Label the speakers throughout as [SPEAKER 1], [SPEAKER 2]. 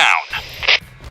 [SPEAKER 1] Showdown!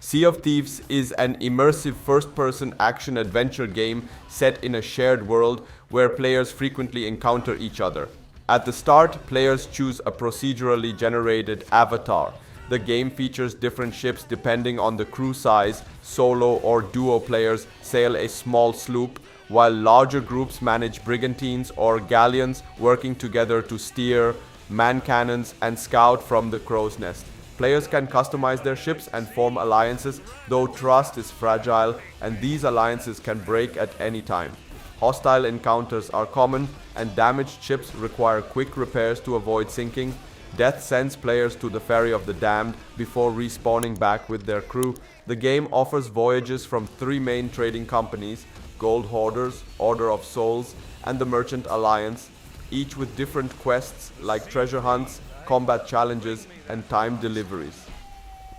[SPEAKER 2] Sea of Thieves is an immersive first-person action-adventure game set in a shared world where players frequently encounter each other. At the start, players choose a procedurally generated avatar. The game features different ships depending on the crew size. Solo or duo players sail a small sloop, while larger groups manage brigantines or galleons, working together to steer, man cannons, and scout from the crow's nest. Players can customize their ships and form alliances, though trust is fragile and these alliances can break at any time. Hostile encounters are common, and damaged ships require quick repairs to avoid sinking. Death sends players to the Ferry of the Damned before respawning back with their crew. The game offers voyages from 3 main trading companies: Gold Hoarders, Order of Souls, and the Merchant Alliance, each with different quests like treasure hunts, combat challenges, and timed deliveries.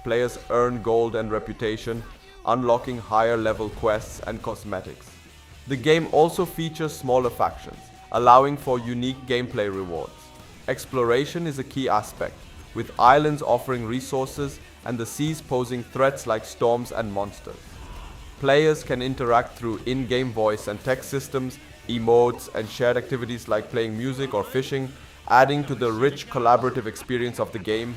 [SPEAKER 2] Players earn gold and reputation, unlocking higher level quests and cosmetics. The game also features smaller factions, allowing for unique gameplay rewards. Exploration is a key aspect, with islands offering resources and the seas posing threats like storms and monsters. Players can interact through in-game voice and text systems, emotes, and shared activities like playing music or fishing, adding to the rich collaborative experience of the game.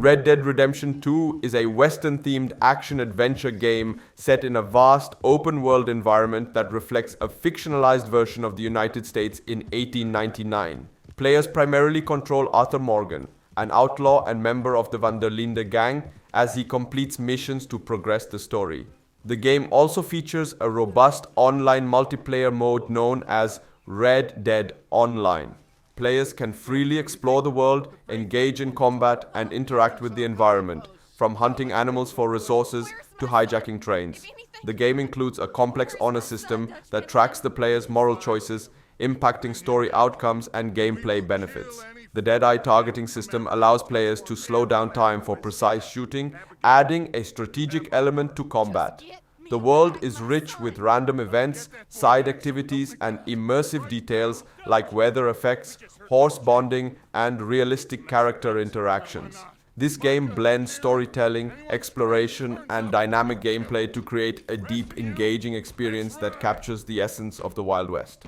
[SPEAKER 2] Red Dead Redemption 2 is a Western-themed action-adventure game set in a vast, open-world environment that reflects a fictionalized version of the United States in 1899. Players primarily control Arthur Morgan, an outlaw and member of the Van der Linde gang, as he completes missions to progress the story. The game also features a robust online multiplayer mode known as Red Dead Online. Players can freely explore the world, engage in combat, and interact with the environment, from hunting animals for resources to hijacking trains. The game includes a complex honor system that tracks the player's moral choices, impacting story outcomes and gameplay benefits. The Deadeye targeting system allows players to slow down time for precise shooting, adding a strategic element to combat. The world is rich with random events, side activities, and immersive details like weather effects, horse bonding, and realistic character interactions. This game blends storytelling, exploration, and dynamic gameplay to create a deep, engaging experience that captures the essence of the Wild West.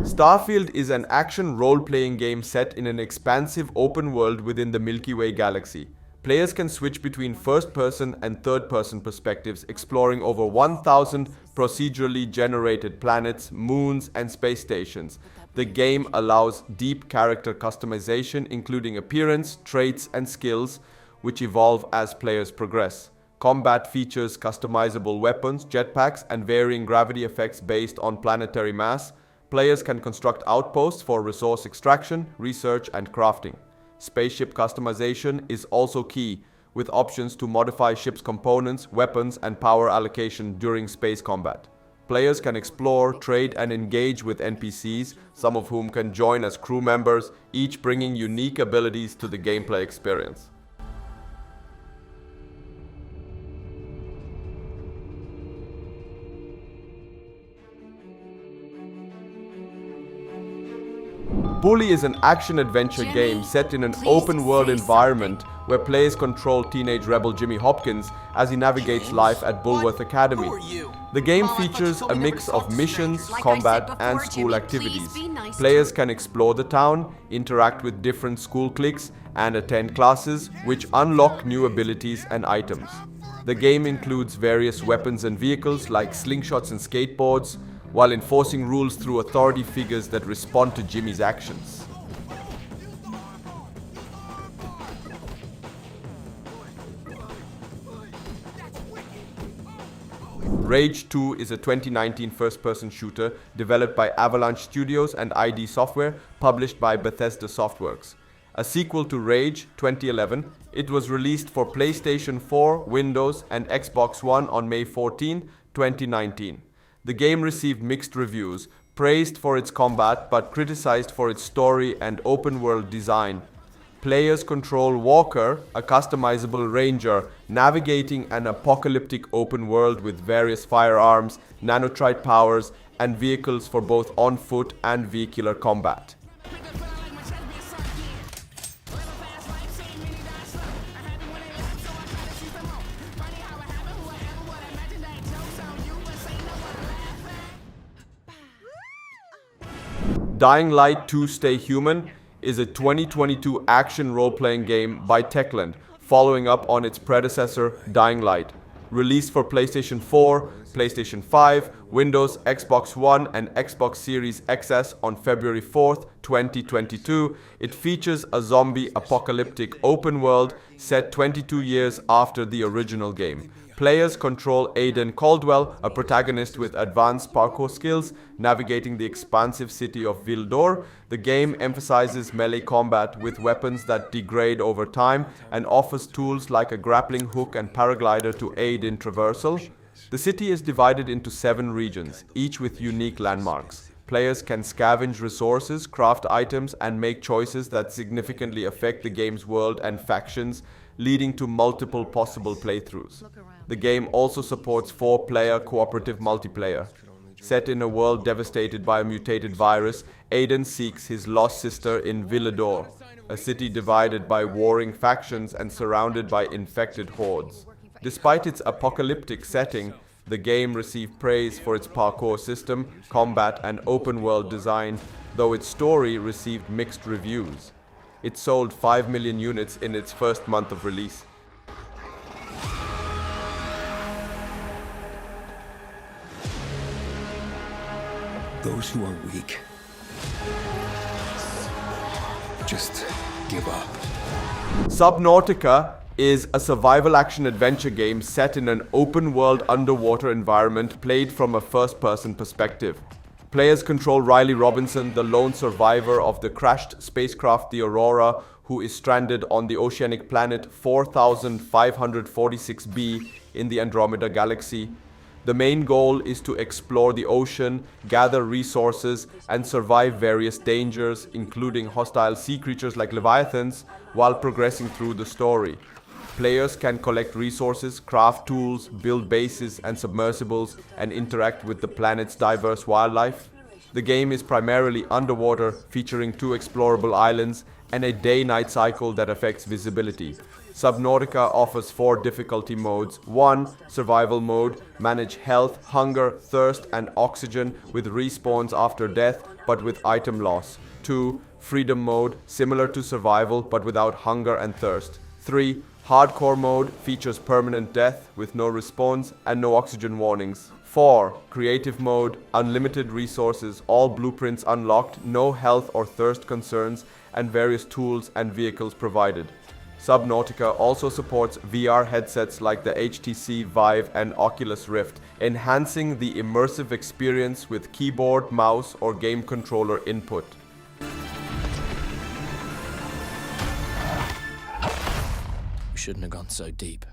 [SPEAKER 2] Starfield is an action role-playing game set in an expansive open world within the Milky Way galaxy. Players can switch between first-person and third-person perspectives, exploring over 1,000 procedurally generated planets, moons, and space stations. The game allows deep character customization, including appearance, traits, and skills, which evolve as players progress. Combat features customizable weapons, jetpacks, and varying gravity effects based on planetary mass. Players can construct outposts for resource extraction, research, and crafting. Spaceship customization is also key, with options to modify ships' components, weapons, and power allocation during space combat. Players can explore, trade, and engage with NPCs, some of whom can join as crew members, each bringing unique abilities to the gameplay experience. Bully is an action-adventure game set in an open-world environment where players control teenage rebel Jimmy Hopkins as he navigates life at Bulworth Academy. The game features a mix of missions, combat, and school activities. Players can explore the town, interact with different school cliques, and attend classes, which unlock new abilities and items. The game includes various weapons and vehicles like slingshots and skateboards, while enforcing rules through authority figures that respond to Jimmy's actions. Rage 2 is a 2019 first-person shooter developed by Avalanche Studios and ID Software, published by Bethesda Softworks. A sequel to Rage 2011, it was released for PlayStation 4, Windows, and Xbox One on May 14, 2019. The game received mixed reviews, praised for its combat but criticized for its story and open-world design. Players control Walker, a customizable ranger, navigating an apocalyptic open world with various firearms, nanotrite powers, and vehicles for both on-foot and vehicular combat. Dying Light 2 Stay Human is a 2022 action role-playing game by Techland, following up on its predecessor, Dying Light. Released for PlayStation 4, PlayStation 5, Windows, Xbox One, and Xbox Series XS on February 4th, 2022, it features a zombie apocalyptic open world set 22 years after the original game. Players control Aiden Caldwell, a protagonist with advanced parkour skills, navigating the expansive city of Vildor. The game emphasizes melee combat with weapons that degrade over time and offers tools like a grappling hook and paraglider to aid in traversal. The city is divided into 7 regions, each with unique landmarks. Players can scavenge resources, craft items, and make choices that significantly affect the game's world and factions, leading to multiple possible playthroughs. The game also supports 4-player cooperative multiplayer. Set in a world devastated by a mutated virus, Aiden seeks his lost sister in Villador, a city divided by warring factions and surrounded by infected hordes. Despite its apocalyptic setting, the game received praise for its parkour system, combat, and open-world design, though its story received mixed reviews. It sold 5 million units in its first month of release.
[SPEAKER 1] Those who are weak just give up.
[SPEAKER 2] Sabnautica is a survival action-adventure game set in an open-world underwater environment played from a first-person perspective. Players control Riley Robinson, the lone survivor of the crashed spacecraft the Aurora, who is stranded on the oceanic planet 4546b in the Andromeda Galaxy. The main goal is to explore the ocean, gather resources, and survive various dangers, including hostile sea creatures like leviathans, while progressing through the story. Players can collect resources, craft tools, build bases and submersibles, and interact with the planet's diverse wildlife. The game is primarily underwater, featuring 2 explorable islands and a day-night cycle that affects visibility. Sabnautica offers 4 difficulty modes. 1. Survival mode. Manage health, hunger, thirst, and oxygen with respawns after death, but with item loss. 2. Freedom mode. Similar to survival, but without hunger and thirst. 3. Hardcore mode features permanent death with no respawns and no oxygen warnings. 4. Creative mode. Unlimited resources, all blueprints unlocked, no health or thirst concerns, and various tools and vehicles provided. Sabnautica also supports VR headsets like the HTC Vive and Oculus Rift, enhancing the immersive experience with keyboard, mouse, or game controller input.
[SPEAKER 3] We shouldn't have gone so deep.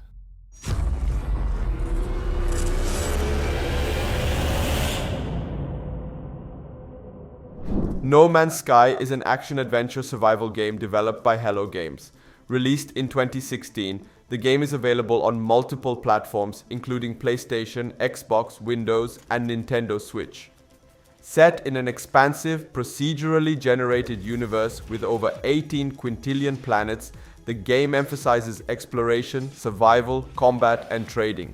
[SPEAKER 2] No Man's Sky is an action-adventure survival game developed by Hello Games. Released in 2016, the game is available on multiple platforms including PlayStation, Xbox, Windows, and Nintendo Switch. Set in an expansive, procedurally generated universe with over 18 quintillion planets, the game emphasizes exploration, survival, combat, and trading.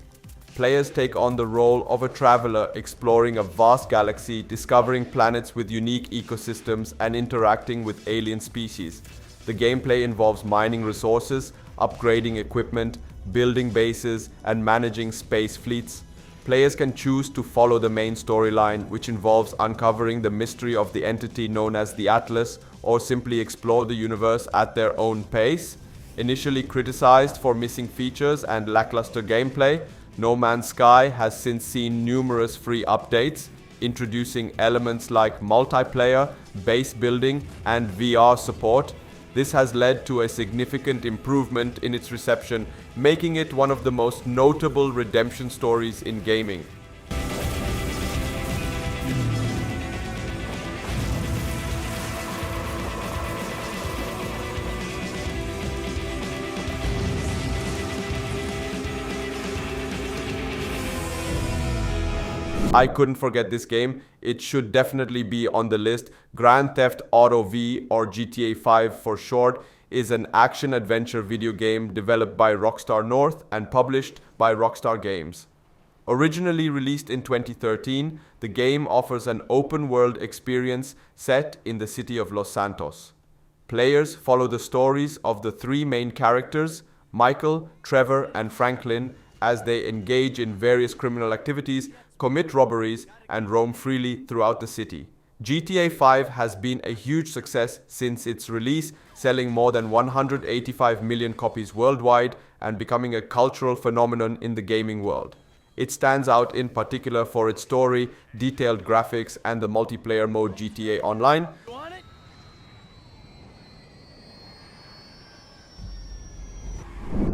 [SPEAKER 2] Players take on the role of a traveler exploring a vast galaxy, discovering planets with unique ecosystems, and interacting with alien species. The gameplay involves mining resources, upgrading equipment, building bases, and managing space fleets. Players can choose to follow the main storyline, which involves uncovering the mystery of the entity known as the Atlas, or simply explore the universe at their own pace. Initially criticized for missing features and lackluster gameplay, No Man's Sky has since seen numerous free updates, introducing elements like multiplayer, base building, and VR support. This has led to a significant improvement in its reception, making it one of the most notable redemption stories in gaming. I couldn't forget this game. It should definitely be on the list. Grand Theft Auto V, or GTA 5 for short, is an action-adventure video game developed by Rockstar North and published by Rockstar Games. Originally released in 2013, the game offers an open-world experience set in the city of Los Santos. Players follow the stories of the three main characters, Michael, Trevor, and Franklin, as they engage in various criminal activities, commit robberies, and roam freely throughout the city. GTA 5 has been a huge success since its release, selling more than 185 million copies worldwide and becoming a cultural phenomenon in the gaming world. It stands out in particular for its story, detailed graphics, and the multiplayer mode GTA Online.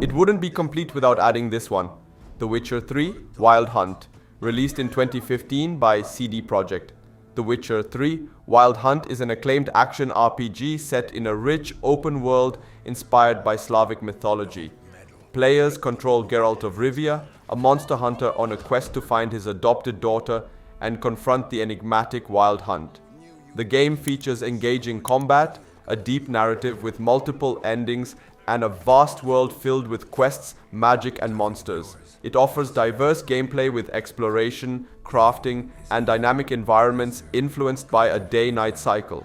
[SPEAKER 2] It wouldn't be complete without adding this one, The Witcher 3 Wild Hunt, released in 2015 by CD Projekt. The Witcher 3 Wild Hunt is an acclaimed action RPG set in a rich open world inspired by Slavic mythology. Players control Geralt of Rivia, a monster hunter on a quest to find his adopted daughter and confront the enigmatic Wild Hunt. The game features engaging combat, a deep narrative with multiple endings, and a vast world filled with quests, magic, and monsters. It offers diverse gameplay with exploration, crafting, and dynamic environments influenced by a day-night cycle.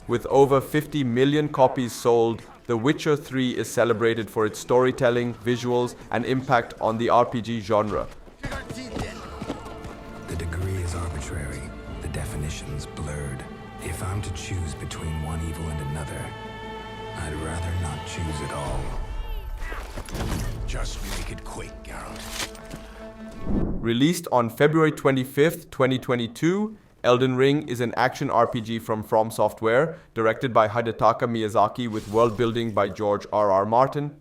[SPEAKER 2] With over 50 million copies sold, The Witcher 3 is celebrated for its storytelling, visuals, and impact on the RPG genre.
[SPEAKER 4] The degree is arbitrary, the definition's blurred. If I'm to choose between one evil and another, I'd rather not choose at all. Just make it quick, Geralt.
[SPEAKER 2] Released on February 25th, 2022, Elden Ring is an action RPG from Software, directed by Hidetaka Miyazaki with world building by George R.R. Martin.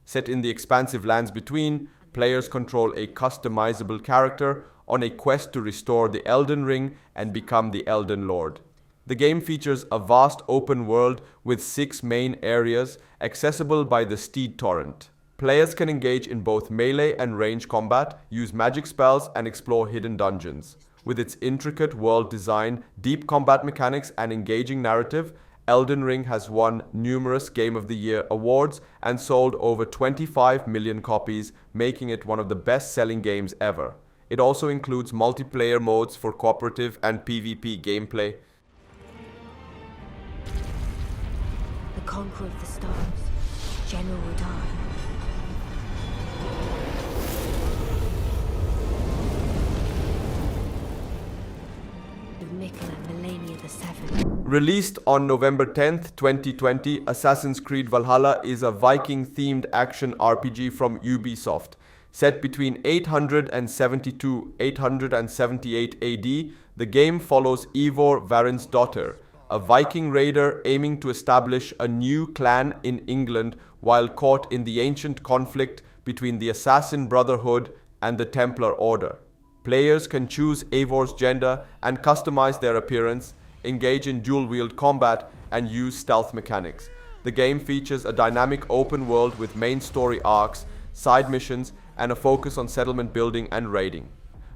[SPEAKER 2] Set in the expansive lands between, players control a customizable character on a quest to restore the Elden Ring and become the Elden Lord. The game features a vast open world with 6 main areas accessible by the Steed Torrent. Players can engage in both melee and range combat, use magic spells, and explore hidden dungeons. With its intricate world design, deep combat mechanics, and engaging narrative, Elden Ring has won numerous Game of the Year awards and sold over 25 million copies, making it one of the best-selling games ever. It also includes multiplayer modes for cooperative and PvP gameplay.
[SPEAKER 5] The Conqueror of the Stars, General Radar.
[SPEAKER 2] Released on November 10th, 2020, Assassin's Creed Valhalla is a Viking-themed action RPG from Ubisoft. Set between 872-878 AD, the game follows Eivor Varinsdottir, a Viking raider aiming to establish a new clan in England while caught in the ancient conflict between the Assassin Brotherhood and the Templar Order. Players can choose Eivor's gender and customize their appearance, engage in dual-wield combat, and use stealth mechanics. The game features a dynamic open world with main story arcs, side missions, and a focus on settlement building and raiding.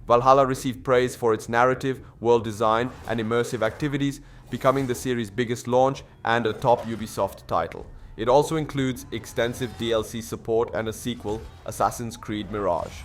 [SPEAKER 2] Valhalla received praise for its narrative, world design, and immersive activities, becoming the series' biggest launch and a top Ubisoft title. It also includes extensive DLC support and a sequel, Assassin's Creed Mirage.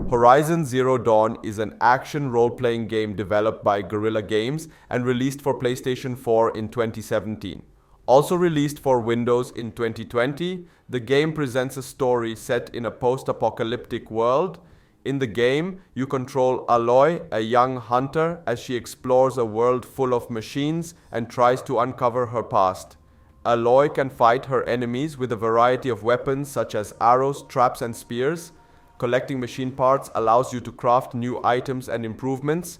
[SPEAKER 2] Horizon Zero Dawn is an action role-playing game developed by Guerrilla Games and released for PlayStation 4 in 2017. Also released for Windows in 2020, the game presents a story set in a post-apocalyptic world. In the game, you control Aloy, a young hunter, as she explores a world full of machines and tries to uncover her past. Aloy can fight her enemies with a variety of weapons such as arrows, traps, and spears. Collecting machine parts allows you to craft new items and improvements.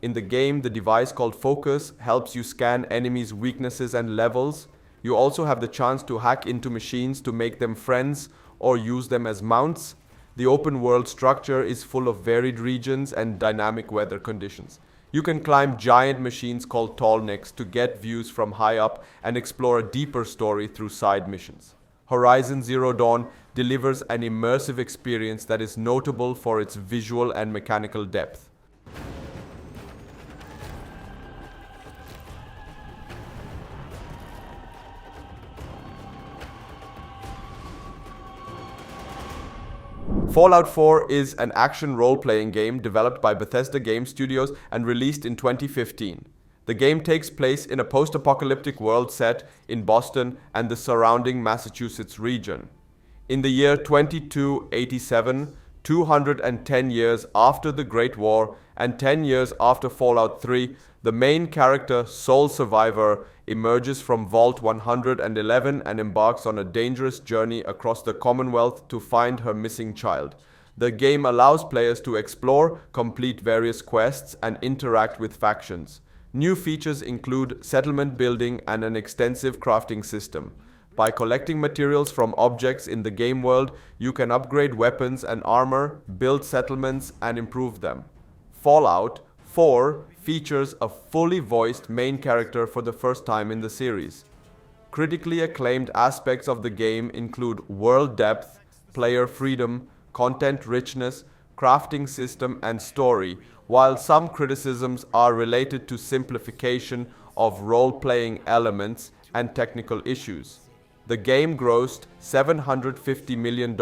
[SPEAKER 2] In the game, the device called Focus helps you scan enemies' weaknesses and levels. You also have the chance to hack into machines to make them friends or use them as mounts. The open world structure is full of varied regions and dynamic weather conditions. You can climb giant machines called tallnecks to get views from high up and explore a deeper story through side missions. Horizon Zero Dawn delivers an immersive experience that is notable for its visual and mechanical depth. Fallout 4 is an action role-playing game developed by Bethesda Game Studios and released in 2015. The game takes place in a post-apocalyptic world set in Boston and the surrounding Massachusetts region. In the year 2287, 210 years after the Great War and 10 years after Fallout 3, the main character, sole survivor, emerges from Vault 111 and embarks on a dangerous journey across the Commonwealth to find her missing child. The game allows players to explore, complete various quests, and interact with factions. New features include settlement building and an extensive crafting system. By collecting materials from objects in the game world, you can upgrade weapons and armor, build settlements, and improve them. Fallout 4 features a fully voiced main character for the first time in the series. Critically acclaimed aspects of the game include world depth, player freedom, content richness, crafting system, and story, while some criticisms are related to simplification of role-playing elements and technical issues. The game grossed $750 million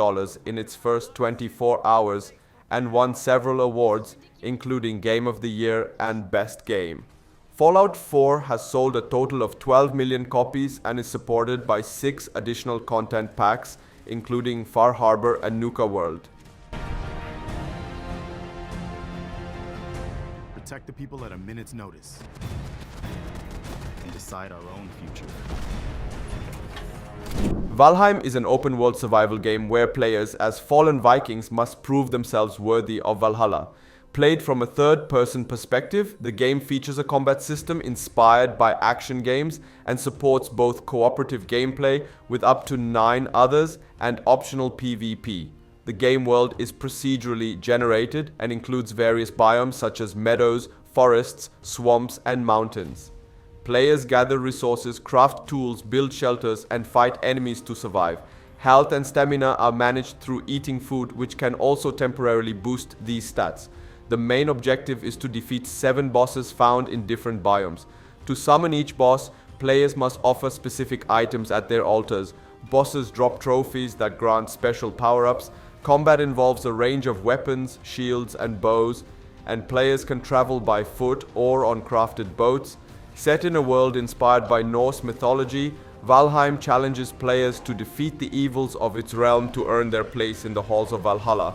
[SPEAKER 2] in its first 24 hours and won several awards, including Game of the Year and Best Game. Fallout 4 has sold a total of 12 million copies and is supported by 6 additional content packs, including Far Harbor and Nuka World.
[SPEAKER 6] Protect the people at a minute's notice and decide our own future.
[SPEAKER 2] Valheim is an open-world survival game where players as fallen Vikings must prove themselves worthy of Valhalla. Played from a third-person perspective, the game features a combat system inspired by action games and supports both cooperative gameplay with up to 9 others and optional PvP. The game world is procedurally generated and includes various biomes such as meadows, forests, swamps, and mountains. Players gather resources, craft tools, build shelters, and fight enemies to survive. Health and stamina are managed through eating food, which can also temporarily boost these stats. The main objective is to defeat 7 bosses found in different biomes. To summon each boss, players must offer specific items at their altars. Bosses drop trophies that grant special power-ups. Combat involves a range of weapons, shields, and bows, and players can travel by foot or on crafted boats. Set in a world inspired by Norse mythology, Valheim challenges players to defeat the evils of its realm to earn their place in the halls of Valhalla.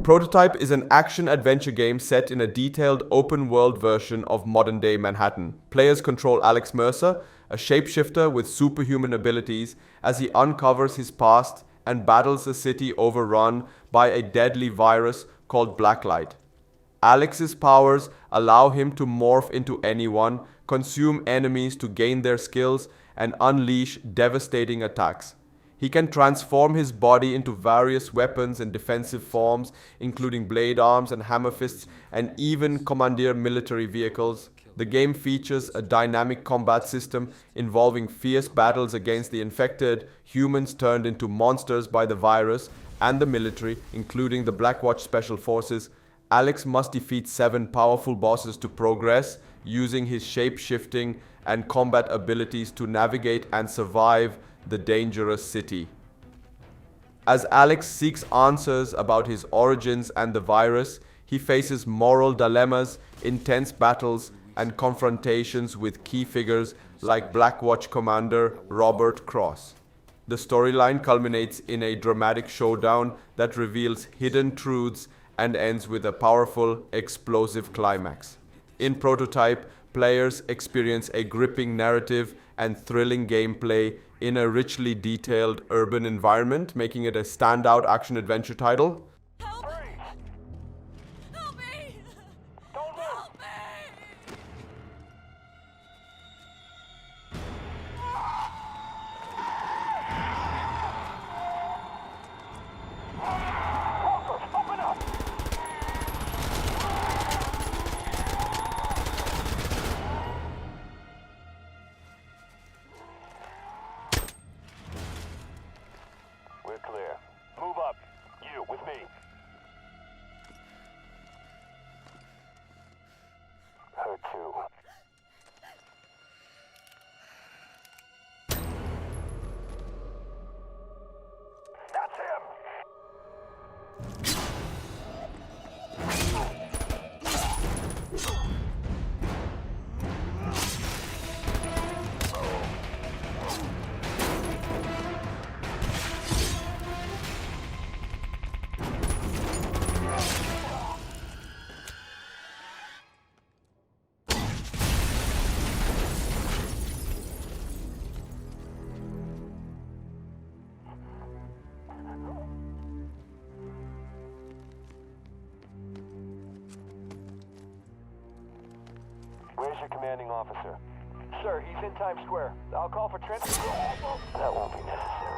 [SPEAKER 2] Prototype is an action-adventure game set in a detailed open-world version of modern-day Manhattan. Players control Alex Mercer, a shapeshifter with superhuman abilities, as he uncovers his past and battles a city overrun by a deadly virus called Blacklight. Alex's powers allow him to morph into anyone, consume enemies to gain their skills, and unleash devastating attacks. He can transform his body into various weapons and defensive forms, including blade arms and hammer fists, and even commandeer military vehicles. The game features a dynamic combat system involving fierce battles against the infected, humans turned into monsters by the virus, and the military, including the Blackwatch Special Forces. Alex must defeat 7 powerful bosses to progress, using his shape-shifting and combat abilities to navigate and survive the dangerous city. As Alex seeks answers about his origins and the virus, he faces moral dilemmas, intense battles, and confrontations with key figures like Blackwatch Commander Robert Cross. The storyline culminates in a dramatic showdown that reveals hidden truths and ends with a powerful, explosive climax. In Prototype, players experience a gripping narrative and thrilling gameplay in a richly detailed urban environment, making it a standout action-adventure title.
[SPEAKER 7] Help me! Help me! Help me!
[SPEAKER 8] Where's your commanding officer? Sir, he's in Times Square. I'll call for transport. That won't be necessary.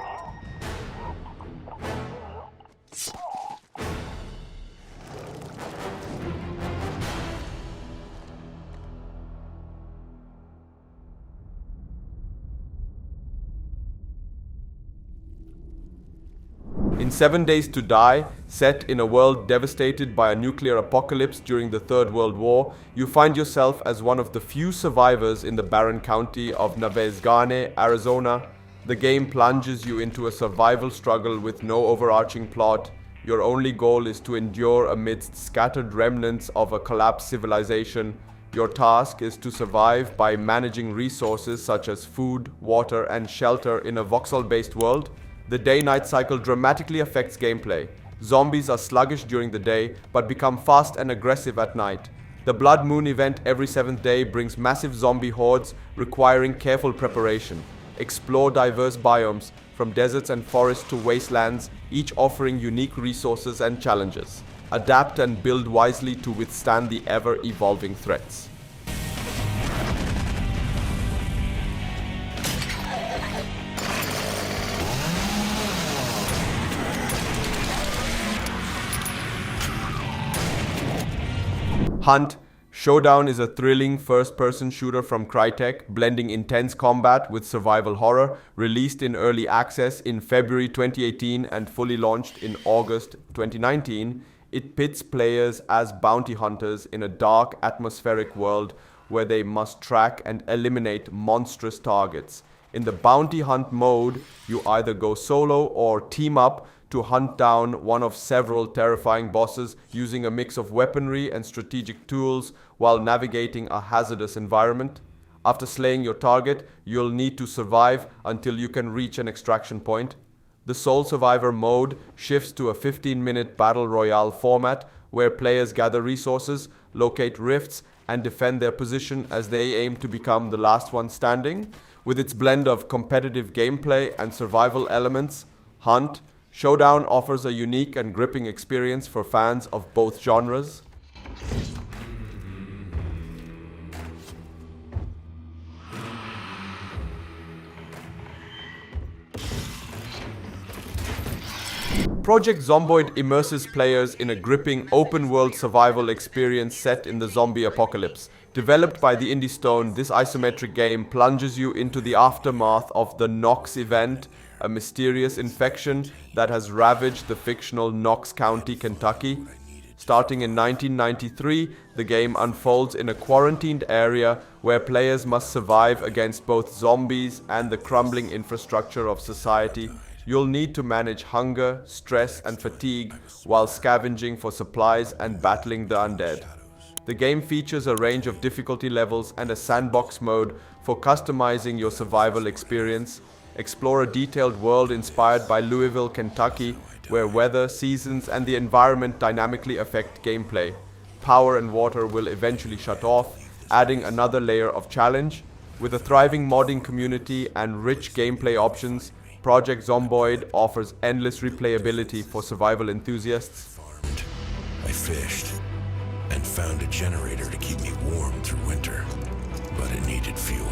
[SPEAKER 2] In 7 Days to Die, set in a world devastated by a nuclear apocalypse during the Third World War, you find yourself as one of the few survivors in the barren county of Navezgane, Arizona. The game plunges you into a survival struggle with no overarching plot. Your only goal is to endure amidst scattered remnants of a collapsed civilization. Your task is to survive by managing resources such as food, water, and shelter in a voxel-based world. The day-night cycle dramatically affects gameplay. Zombies are sluggish during the day, but become fast and aggressive at night. The Blood Moon event every 7th day brings massive zombie hordes, requiring careful preparation. Explore diverse biomes, from deserts and forests to wastelands, each offering unique resources and challenges. Adapt and build wisely to withstand the ever-evolving threats. Hunt. Showdown is a thrilling first-person shooter from Crytek, blending intense combat with survival horror, released in early access in February 2018 and fully launched in August 2019. It pits players as bounty hunters in a dark, atmospheric world where they must track and eliminate monstrous targets. In the bounty hunt mode, you either go solo or team up to hunt down one of several terrifying bosses using a mix of weaponry and strategic tools while navigating a hazardous environment. After slaying your target, you'll need to survive until you can reach an extraction point. The Sole Survivor mode shifts to a 15-minute battle royale format where players gather resources, locate rifts, and defend their position as they aim to become the last one standing. With its blend of competitive gameplay and survival elements, Hunt Showdown offers a unique and gripping experience for fans of both genres. Project Zomboid immerses players in a gripping open-world survival experience set in the zombie apocalypse. Developed by the Indie Stone, this isometric game plunges you into the aftermath of the Knox event, a mysterious infection that has ravaged the fictional Knox County, Kentucky. Starting in 1993, the game unfolds in a quarantined area where players must survive against both zombies and the crumbling infrastructure of society. You'll need to manage hunger, stress, and fatigue while scavenging for supplies and battling the undead. The game features a range of difficulty levels and a sandbox mode for customizing your survival experience. Explore a detailed world inspired by Louisville, Kentucky, where weather, seasons, and the environment dynamically affect gameplay. Power and water will eventually shut off, adding another layer of challenge. With a thriving modding community and rich gameplay options, Project Zomboid offers endless replayability for survival enthusiasts.
[SPEAKER 9] I fished and found a generator to keep me warm through winter, but it needed fuel.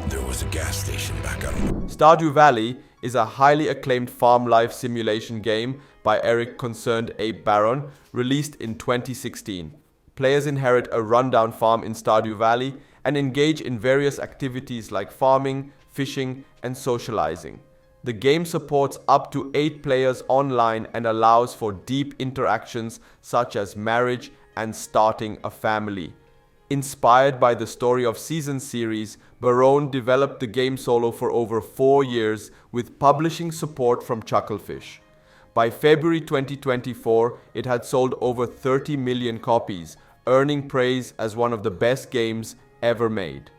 [SPEAKER 9] There was a gas station back out.
[SPEAKER 2] Stardew Valley is a highly acclaimed farm life simulation game by Eric Concerned Ape Baron, released in 2016. Players inherit a rundown farm in Stardew Valley and engage in various activities like farming, fishing, and socializing. The game supports up to 8 players online and allows for deep interactions such as marriage and starting a family. Inspired by the Story of Seasons series, Baron developed the game solo for over 4 years with publishing support from Chucklefish. By February 2024, it had sold over 30 million copies, earning praise as one of the best games ever made.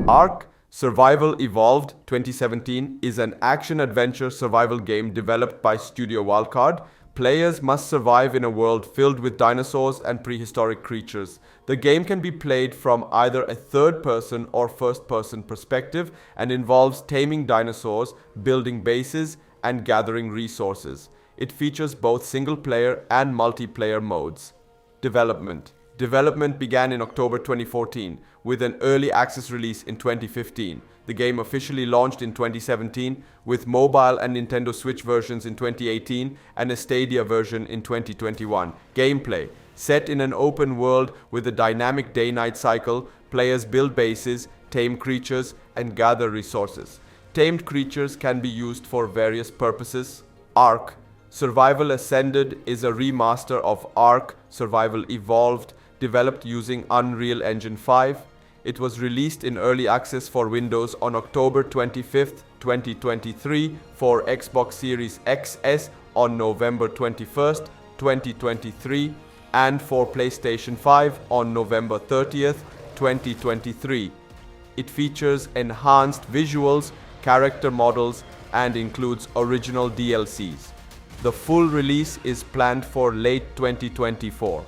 [SPEAKER 2] Ark Survival Evolved 2017 is an action-adventure survival game developed by Studio Wildcard. Players must survive in a world filled with dinosaurs and prehistoric creatures. The game can be played from either a third-person or first-person perspective and involves taming dinosaurs, building bases, and gathering resources. It features both single-player and multiplayer modes. Development. Development began in October 2014, with an early access release in 2015. The game officially launched in 2017, with mobile and Nintendo Switch versions in 2018 and a Stadia version in 2021. Gameplay. Set in an open world with a dynamic day-night cycle, players build bases, tame creatures, and gather resources. Tamed creatures can be used for various purposes. Ark. Survival Ascended is a remaster of Ark Survival Evolved, developed using Unreal Engine 5. It was released in early access for Windows on October 25th, 2023, for Xbox Series XS on November 21st, 2023, and for PlayStation 5 on November 30th, 2023. It features enhanced visuals, character models, and includes original DLCs. The full release is planned for late 2024.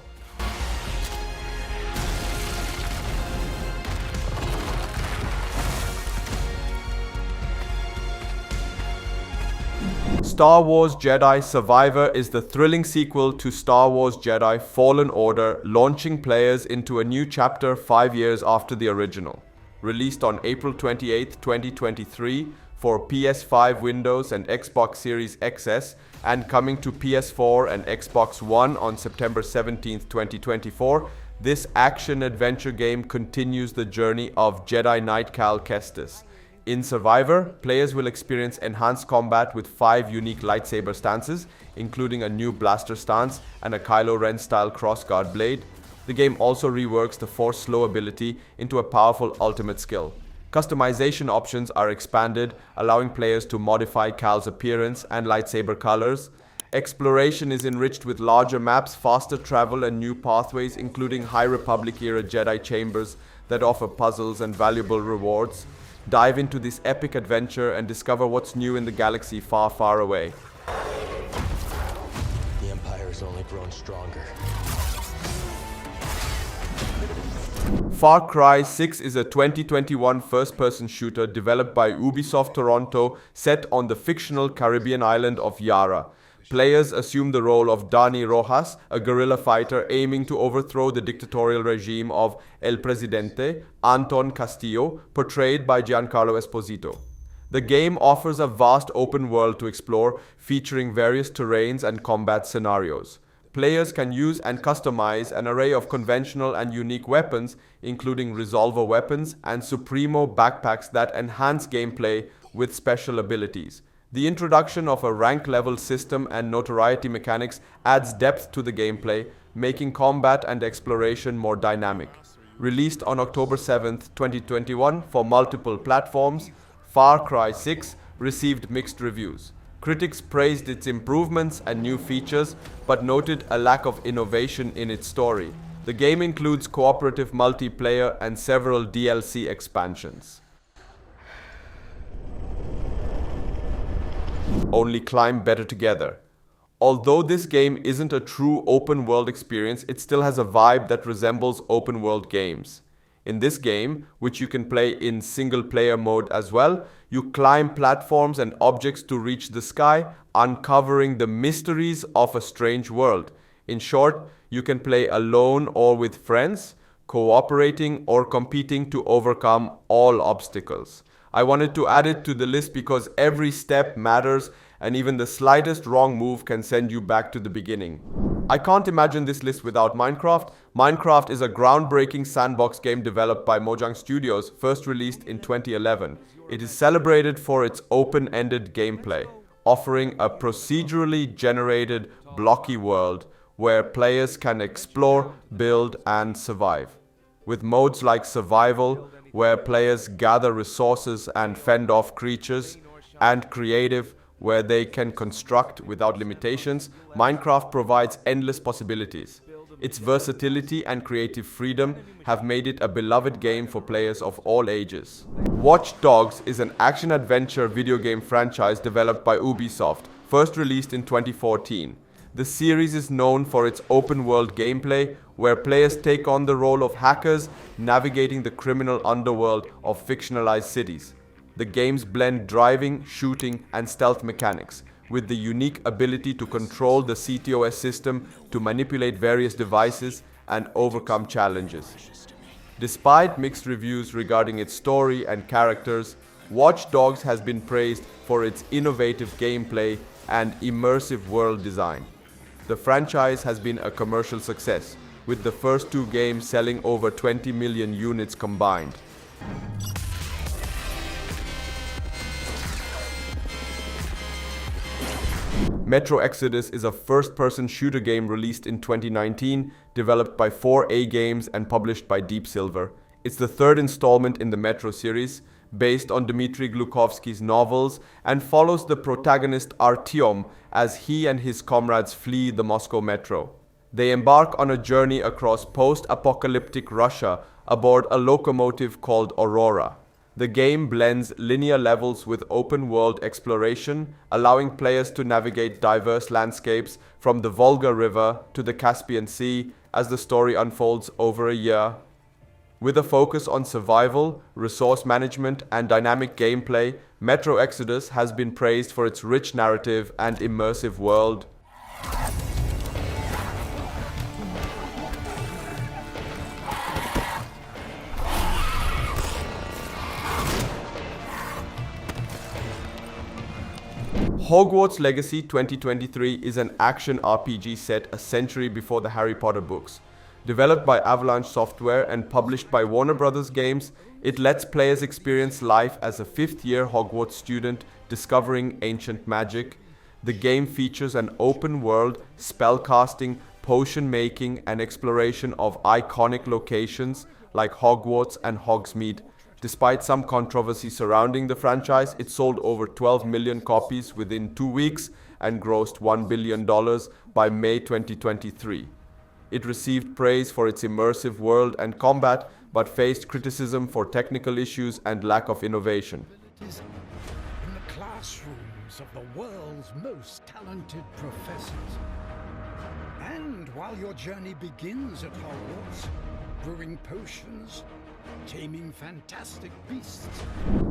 [SPEAKER 2] Star Wars Jedi Survivor is the thrilling sequel to Star Wars Jedi Fallen Order, launching players into a new chapter 5 years after the original. Released on April 28, 2023 for PS5, Windows, and Xbox Series XS, and coming to PS4 and Xbox One on September 17, 2024, this action-adventure game continues the journey of Jedi Knight Cal Kestis. In Survivor, players will experience enhanced combat with 5 unique lightsaber stances, including a new blaster stance and a Kylo Ren-style crossguard blade. The game also reworks the Force Slow ability into a powerful ultimate skill. Customization options are expanded, allowing players to modify Cal's appearance and lightsaber colors. Exploration is enriched with larger maps, faster travel, and new pathways, including High Republic-era Jedi chambers that offer puzzles and valuable rewards. Dive into this epic adventure and discover what's new in the galaxy far, far away.
[SPEAKER 3] The Empire's only grown stronger.
[SPEAKER 2] Far Cry 6 is a 2021 first-person shooter developed by Ubisoft Toronto, set on the fictional Caribbean island of Yara. Players assume the role of Dani Rojas, a guerrilla fighter aiming to overthrow the dictatorial regime of El Presidente, Anton Castillo, portrayed by Giancarlo Esposito. The game offers a vast open world to explore, featuring various terrains and combat scenarios. Players can use and customize an array of conventional and unique weapons, including resolver weapons and Supremo backpacks that enhance gameplay with special abilities. The introduction of a rank-level system and notoriety mechanics adds depth to the gameplay, making combat and exploration more dynamic. Released on October 7th, 2021 for multiple platforms, Far Cry 6 received mixed reviews. Critics praised its improvements and new features, but noted a lack of innovation in its story. The game includes cooperative multiplayer and several DLC expansions. Only climb better together. Although this game isn't a true open world experience, it still has a vibe that resembles open world games. In this game, which you can play in single player mode as well, you climb platforms and objects to reach the sky, uncovering the mysteries of a strange world. In short, you can play alone or with friends, cooperating or competing to overcome all obstacles. I wanted to add it to the list because every step matters, and even the slightest wrong move can send you back to the beginning. I can't imagine this list without Minecraft. Minecraft is a groundbreaking sandbox game developed by Mojang Studios, first released in 2011. It is celebrated for its open-ended gameplay, offering a procedurally generated, blocky world where players can explore, build, and survive. With modes like Survival, where players gather resources and fend off creatures, and Creative, where they can construct without limitations, Minecraft provides endless possibilities. Its versatility and creative freedom have made it a beloved game for players of all ages. Watch Dogs is an action-adventure video game franchise developed by Ubisoft, first released in 2014. The series is known for its open-world gameplay, where players take on the role of hackers navigating the criminal underworld of fictionalized cities. The games blend driving, shooting, and stealth mechanics, with the unique ability to control the CTOS system to manipulate various devices and overcome challenges. Despite mixed reviews regarding its story and characters, Watch Dogs has been praised for its innovative gameplay and immersive world design. The franchise has been a commercial success, with the first two games selling over 20 million units combined. Metro Exodus is a first-person shooter game released in 2019, developed by 4A Games and published by Deep Silver. It's the third installment in the Metro series, based on Dmitry Glukovsky's novels, and follows the protagonist Artyom as he and his comrades flee the Moscow metro. They embark on a journey across post-apocalyptic Russia aboard a locomotive called Aurora. The game blends linear levels with open-world exploration, allowing players to navigate diverse landscapes from the Volga River to the Caspian Sea as the story unfolds over a year. With a focus on survival, resource management, and dynamic gameplay, Metro Exodus has been praised for its rich narrative and immersive world. Hogwarts Legacy 2023 is an action RPG set a century before the Harry Potter books. Developed by Avalanche Software and published by Warner Bros. Games, it lets players experience life as a fifth-year Hogwarts student discovering ancient magic. The game features an open-world, spellcasting, potion-making, and exploration of iconic locations like Hogwarts and Hogsmeade. Despite some controversy surrounding the franchise, it sold over 12 million copies within 2 weeks and grossed $1 billion by May 2023. It received praise for its immersive world and combat, but faced criticism for technical issues and lack of innovation.
[SPEAKER 10] In the classrooms of the world's most talented professors. And while your journey begins at Hogwarts, brewing potions, taming fantastic beasts.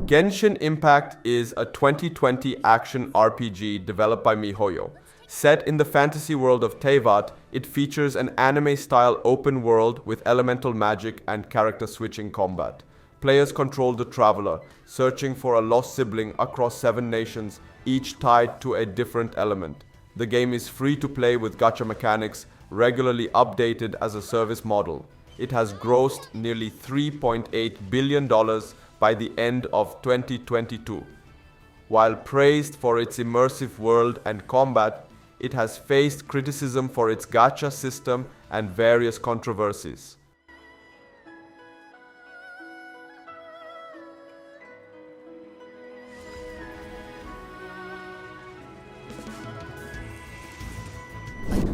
[SPEAKER 2] Genshin Impact is a 2020 action RPG developed by MiHoYo. Set in the fantasy world of Teyvat, it features an anime-style open world with elemental magic and character-switching combat. Players control the Traveler, searching for a lost sibling across 7 nations, each tied to a different element. The game is free to play with gacha mechanics, regularly updated as a service model. It has grossed nearly $3.8 billion by the end of 2022. While praised for its immersive world and combat, it has faced criticism for its gacha system and various controversies.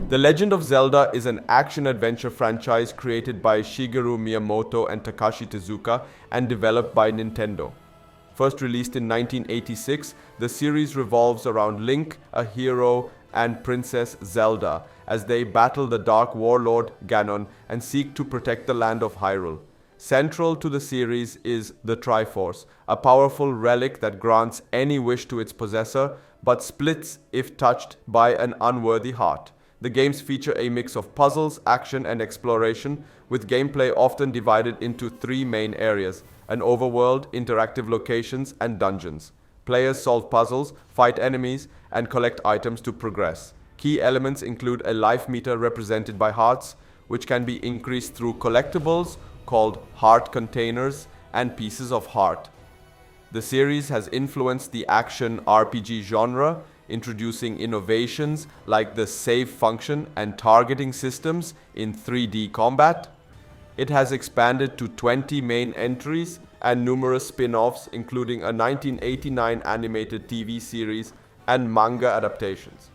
[SPEAKER 2] The Legend of Zelda is an action-adventure franchise created by Shigeru Miyamoto and Takashi Tezuka and developed by Nintendo. First released in 1986, the series revolves around Link, a hero, and Princess Zelda as they battle the Dark Warlord Ganon and seek to protect the land of Hyrule. Central to the series is the Triforce, a powerful relic that grants any wish to its possessor, but splits if touched by an unworthy heart. The games feature a mix of puzzles, action, and exploration, with gameplay often divided into 3 main areas: an overworld, interactive locations, and dungeons. Players solve puzzles, fight enemies, and collect items to progress. Key elements include a life meter represented by hearts, which can be increased through collectibles called heart containers and pieces of heart. The series has influenced the action RPG genre, introducing innovations like the save function and targeting systems in 3D combat. It has expanded to 20 main entries and numerous spin-offs, including a 1989 animated TV series and manga adaptations.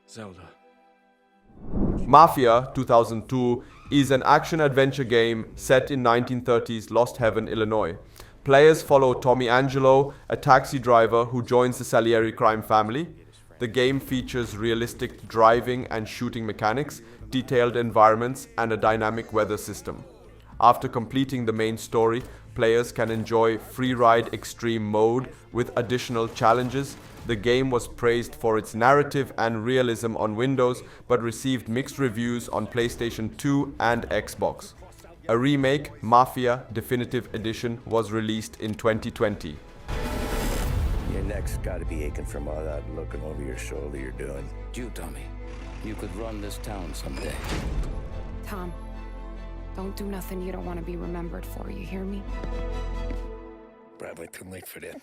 [SPEAKER 1] Zelda.
[SPEAKER 2] Mafia 2002 is an action-adventure game set in 1930s Lost Heaven, Illinois. Players follow Tommy Angelo, a taxi driver who joins the Salieri crime family. The game features realistic driving and shooting mechanics, detailed environments, and a dynamic weather system. After completing the main story, players can enjoy Free Ride Extreme mode with additional challenges. The game was praised for its narrative and realism on Windows, but received mixed reviews on PlayStation 2 and Xbox. A remake, Mafia Definitive Edition, was released in 2020.
[SPEAKER 3] Your neck's gotta be aching from all that looking over your shoulder you're doing.
[SPEAKER 11] You dummy. You could run this town someday.
[SPEAKER 12] Tom, don't do nothing you don't want to be remembered for, you hear me?
[SPEAKER 3] Probably too late for that.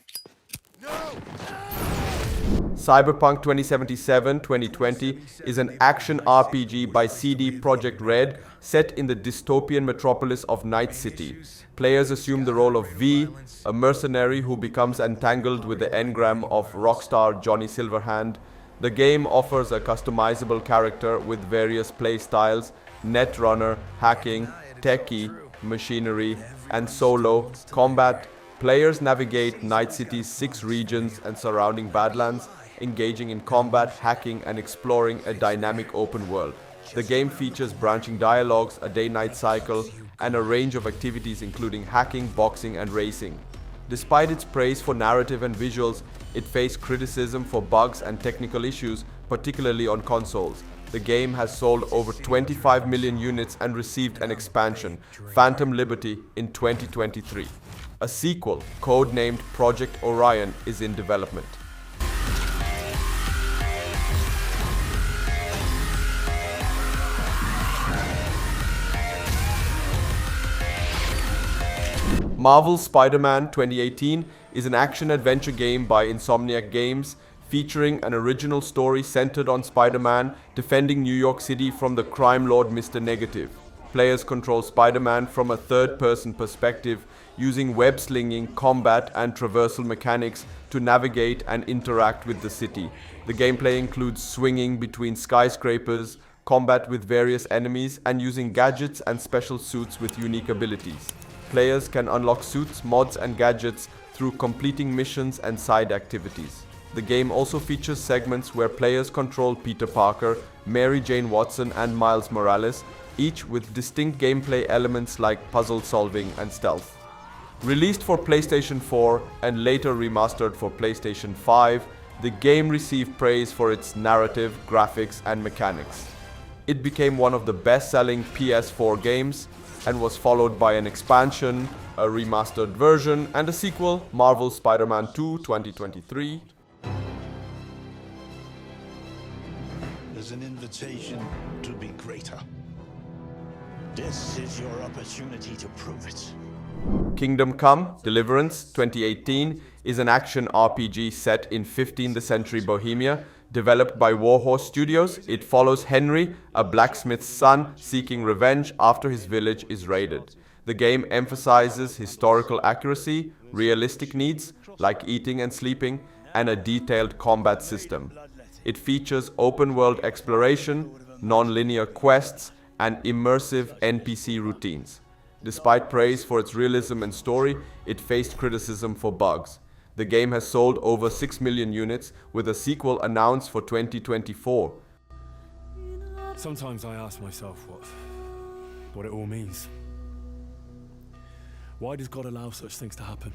[SPEAKER 2] Cyberpunk 2077-2020 is an action RPG by CD Projekt Red set in the dystopian metropolis of Night City. Players assume the role of V, a mercenary who becomes entangled with the engram of rockstar Johnny Silverhand. The game offers a customizable character with various playstyles: netrunner, hacking, techie, machinery, and solo combat. Players navigate Night City's 6 regions and surrounding Badlands, engaging in combat, hacking, and exploring a dynamic open world. The game features branching dialogues, a day-night cycle, and a range of activities including hacking, boxing, and racing. Despite its praise for narrative and visuals, it faced criticism for bugs and technical issues, particularly on consoles. The game has sold over 25 million units and received an expansion, Phantom Liberty, in 2023. A sequel, codenamed Project Orion, is in development. Marvel's Spider-Man 2018 is an action-adventure game by Insomniac Games, featuring an original story centered on Spider-Man defending New York City from the crime lord Mr. Negative. Players control Spider-Man from a third-person perspective, using web-slinging, combat, and traversal mechanics to navigate and interact with the city. The gameplay includes swinging between skyscrapers, combat with various enemies, and using gadgets and special suits with unique abilities. Players can unlock suits, mods, and gadgets through completing missions and side activities. The game also features segments where players control Peter Parker, Mary Jane Watson, and Miles Morales, each with distinct gameplay elements like puzzle solving and stealth. Released for PlayStation 4 and later remastered for PlayStation 5, the game received praise for its narrative, graphics, and mechanics. It became one of the best-selling PS4 games and was followed by an expansion, a remastered version, and a sequel, Marvel's Spider-Man 2 2023.
[SPEAKER 13] There's an invitation to be greater. This is your opportunity to prove it.
[SPEAKER 2] Kingdom Come: Deliverance 2018 is an action RPG set in 15th century Bohemia, developed by Warhorse Studios. It follows Henry, a blacksmith's son seeking revenge after his village is raided. The game emphasizes historical accuracy, realistic needs like eating and sleeping, and a detailed combat system. It features open-world exploration, non-linear quests, and immersive NPC routines. Despite praise for its realism and story, it faced criticism for bugs. The game has sold over 6 million units, with a sequel announced for 2024.
[SPEAKER 14] Sometimes I ask myself what it all means. Why does God allow such things to happen?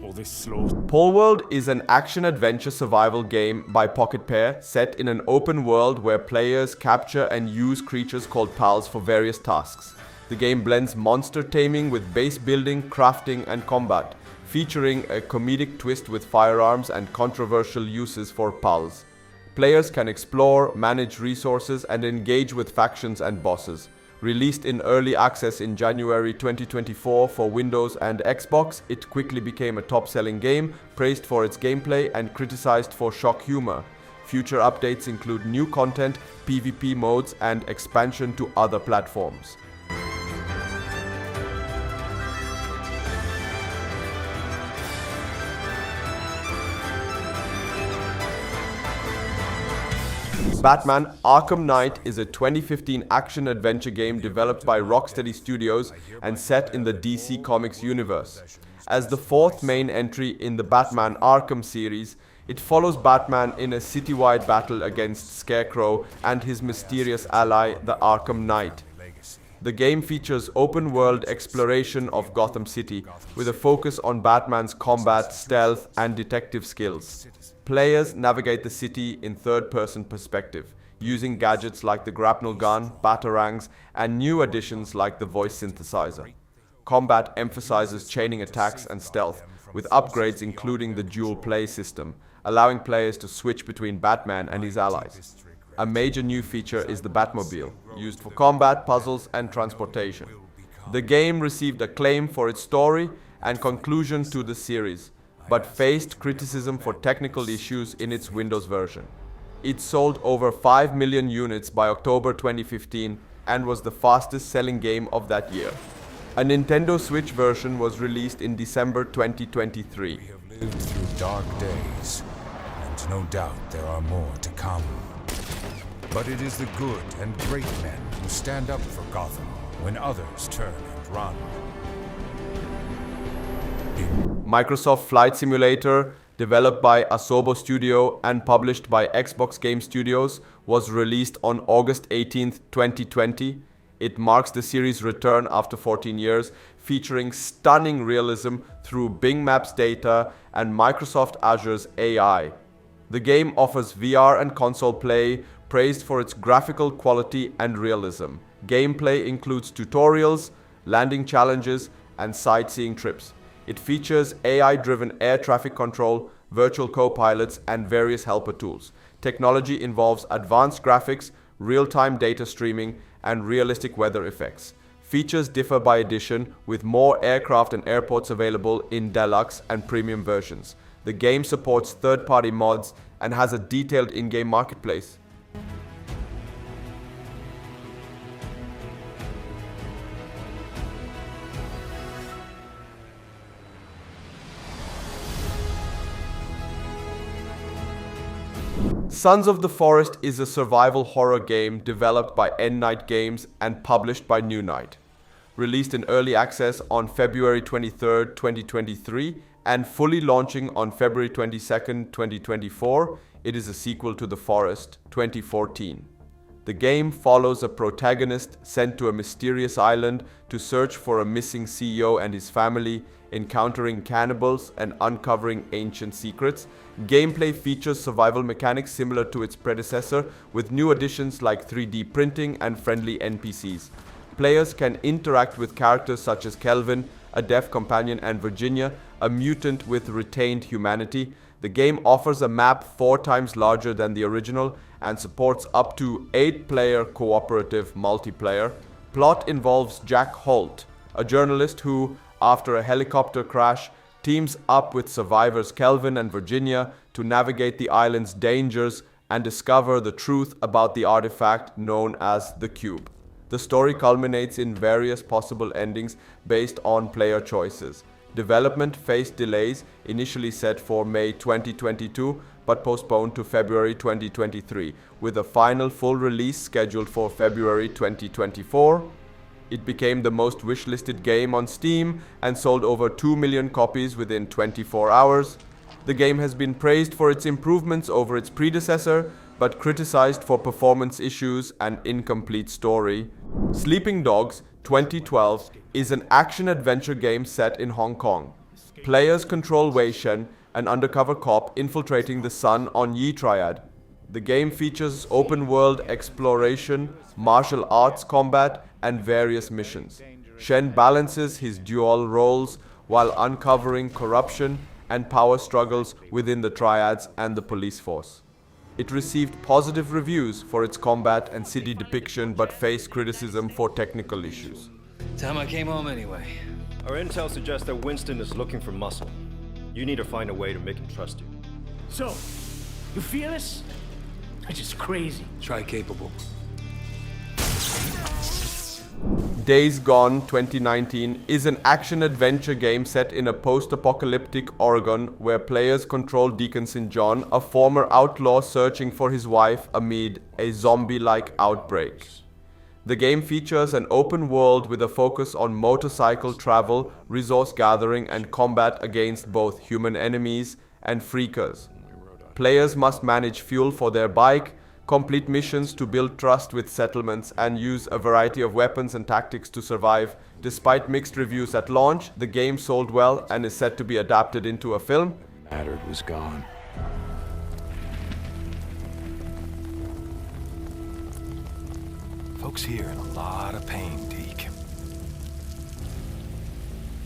[SPEAKER 14] All this slaughter.
[SPEAKER 2] Palword is an action-adventure survival game by Pocket Pair, set in an open world where players capture and use creatures called pals for various tasks. The game blends monster taming with base building, crafting, and combat, featuring a comedic twist with firearms and controversial uses for pals. Players can explore, manage resources, and engage with factions and bosses. Released in early access in January 2024 for Windows and Xbox, it quickly became a top-selling game, praised for its gameplay and criticized for shock humor. Future updates include new content, PvP modes, and expansion to other platforms. Batman Arkham Knight is a 2015 action-adventure game developed by Rocksteady Studios and set in the DC Comics universe. As the fourth main entry in the Batman Arkham series, it follows Batman in a citywide battle against Scarecrow and his mysterious ally, the Arkham Knight. The game features open-world exploration of Gotham City with a focus on Batman's combat, stealth, and detective skills. Players navigate the city in third-person perspective, using gadgets like the grapnel gun, batarangs, and new additions like the voice synthesizer. Combat emphasizes chaining attacks and stealth, with upgrades including the dual play system, allowing players to switch between Batman and his allies. A major new feature is the Batmobile, used for combat, puzzles, and transportation. The game received acclaim for its story and conclusion to the series, but faced criticism for technical issues in its Windows version. It sold over 5 million units by October 2015 and was the fastest selling game of that year. A Nintendo Switch version was released in December 2023.
[SPEAKER 15] We have lived through dark days, and no doubt there are more to come. But it is the good and great men who stand up for Gotham when others turn and run.
[SPEAKER 2] Microsoft Flight Simulator, developed by Asobo Studio and published by Xbox Game Studios, was released on August 18, 2020. It marks the series' return after 14 years, featuring stunning realism through Bing Maps data and Microsoft Azure's AI. The game offers VR and console play, praised for its graphical quality and realism. Gameplay includes tutorials, landing challenges, and sightseeing trips. It features AI-driven air traffic control, virtual co-pilots, and various helper tools. Technology involves advanced graphics, real-time data streaming, and realistic weather effects. Features differ by edition, with more aircraft and airports available in deluxe and premium versions. The game supports third-party mods and has a detailed in-game marketplace. Sons of the Forest is a survival horror game developed by End Night Games and published by New Night. Released in early access on February 23, 2023 and fully launching on February 22, 2024, it is a sequel to The Forest 2014. The game follows a protagonist sent to a mysterious island to search for a missing CEO and his family, encountering cannibals and uncovering ancient secrets. Gameplay features survival mechanics similar to its predecessor, with new additions like 3D printing and friendly NPCs. Players can interact with characters such as Kelvin, a deaf companion, and Virginia, a mutant with retained humanity. The game offers a map 4 times larger than the original and supports up to 8-player cooperative multiplayer. Plot involves Jack Holt, a journalist who, after a helicopter crash, teams up with survivors Kelvin and Virginia to navigate the island's dangers and discover the truth about the artifact known as the Cube. The story culminates in various possible endings based on player choices. Development faced delays, initially set for May 2022, but postponed to February 2023, with a final full release scheduled for February 2024. It became the most wishlisted game on Steam and sold over 2 million copies within 24 hours. The game has been praised for its improvements over its predecessor, but criticized for performance issues and incomplete story. Sleeping Dogs 2012 is an action-adventure game set in Hong Kong. Players control Wei Shen, an undercover cop infiltrating the Sun on Yi Triad. The game features open-world exploration, martial arts combat, and various missions. Shen balances his dual roles while uncovering corruption and power struggles within the Triads and the police force. It received positive reviews for its combat and city depiction, but faced criticism for technical issues.
[SPEAKER 11] Time I came home anyway.
[SPEAKER 16] Our intel suggests that Winston is looking for muscle. You need to find a way to make him trust you.
[SPEAKER 17] So, you feel this? It's just crazy.
[SPEAKER 11] Try capable.
[SPEAKER 2] Days Gone 2019 is an action-adventure game set in a post-apocalyptic Oregon where players control Deacon St. John, a former outlaw searching for his wife amid a zombie-like outbreak. The game features an open world with a focus on motorcycle travel, resource gathering, and combat against both human enemies and freakers. Players must manage fuel for their bike, complete missions to build trust with settlements, and use a variety of weapons and tactics to survive. Despite mixed reviews at launch, the game sold well and is set to be adapted into a film.
[SPEAKER 11] Mattered was gone.
[SPEAKER 15] Folks here in a lot of pain, Deke.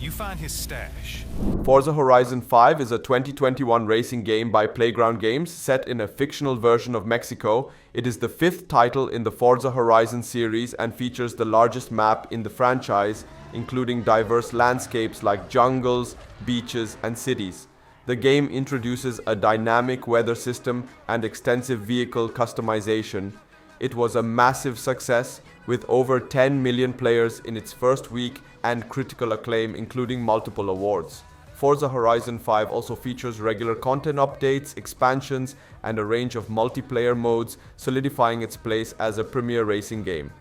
[SPEAKER 15] You find his stash.
[SPEAKER 2] Forza Horizon 5 is a 2021 racing game by Playground Games set in a fictional version of Mexico. It is the 5th title in the Forza Horizon series and features the largest map in the franchise, including diverse landscapes like jungles, beaches, and cities. The game introduces a dynamic weather system and extensive vehicle customization. It was a massive success, with over 10 million players in its first week and critical acclaim, including multiple awards. Forza Horizon 5 also features regular content updates, expansions, and a range of multiplayer modes, solidifying its place as a premier racing game.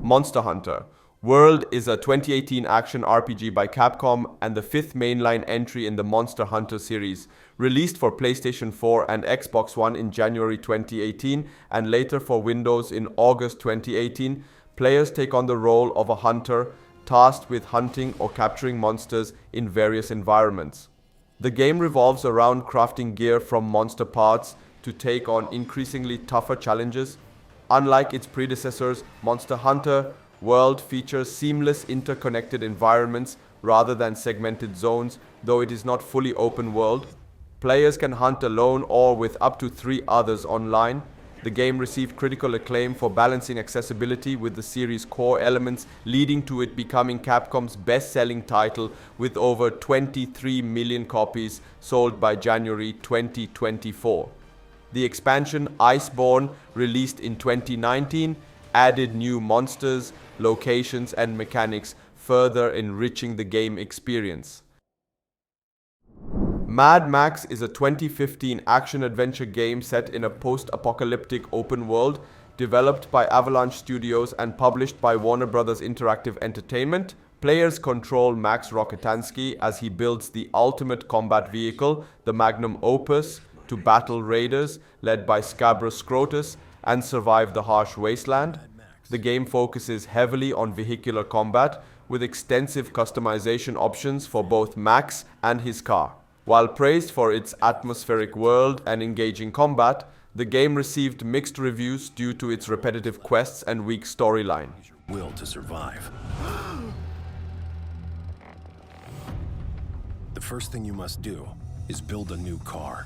[SPEAKER 2] Monster Hunter World is a 2018 action RPG by Capcom and the 5th mainline entry in the Monster Hunter series. Released for PlayStation 4 and Xbox One in January 2018 and later for Windows in August 2018, players take on the role of a hunter tasked with hunting or capturing monsters in various environments. The game revolves around crafting gear from monster parts to take on increasingly tougher challenges. Unlike its predecessors, Monster Hunter World features seamless interconnected environments rather than segmented zones, though it is not fully open world. Players can hunt alone or with up to 3 others online. The game received critical acclaim for balancing accessibility with the series' core elements, leading to it becoming Capcom's best-selling title with over 23 million copies sold by January 2024. The expansion Iceborne, released in 2019, added new monsters, locations, and mechanics, further enriching the game experience. Mad Max is a 2015 action-adventure game set in a post-apocalyptic open world, developed by Avalanche Studios and published by Warner Bros. Interactive Entertainment. Players control Max Rokitansky as he builds the ultimate combat vehicle, the Magnum Opus, to battle raiders led by Scabrous Scrotus and survive the harsh wasteland. The game focuses heavily on vehicular combat, with extensive customization options for both Max and his car. While praised for its atmospheric world and engaging combat, the game received mixed reviews due to its repetitive quests and weak storyline.
[SPEAKER 9] Will to survive. The first thing you must do is build a new car.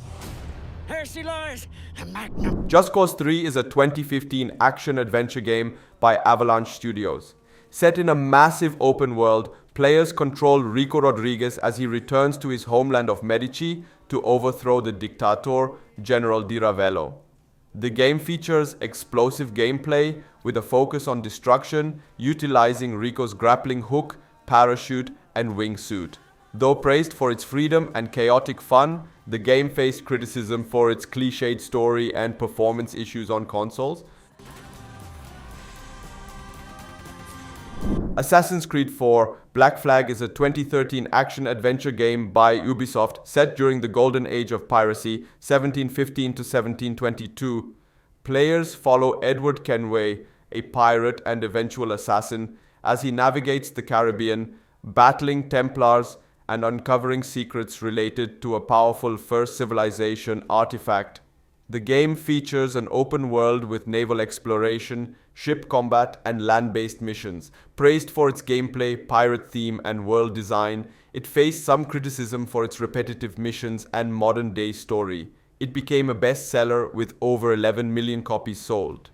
[SPEAKER 17] Here she lies, a Magnum.
[SPEAKER 2] Just Cause 3 is a 2015 action-adventure game by Avalanche Studios. Set in a massive open world, players control Rico Rodriguez as he returns to his homeland of Medici to overthrow the dictator, General Di Ravello. The game features explosive gameplay with a focus on destruction, utilizing Rico's grappling hook, parachute, and wingsuit. Though praised for its freedom and chaotic fun, the game faced criticism for its cliched story and performance issues on consoles. Assassin's Creed 4 Black Flag is a 2013 action-adventure game by Ubisoft set during the golden age of piracy, 1715 to 1722. Players follow Edward Kenway, a pirate and eventual assassin, as he navigates the Caribbean, battling Templars and uncovering secrets related to a powerful First Civilization artifact. The game features an open world with naval exploration, ship combat, and land-based missions. Praised for its gameplay, pirate theme, and world design, it faced some criticism for its repetitive missions and modern-day story. It became a bestseller with over 11 million copies sold.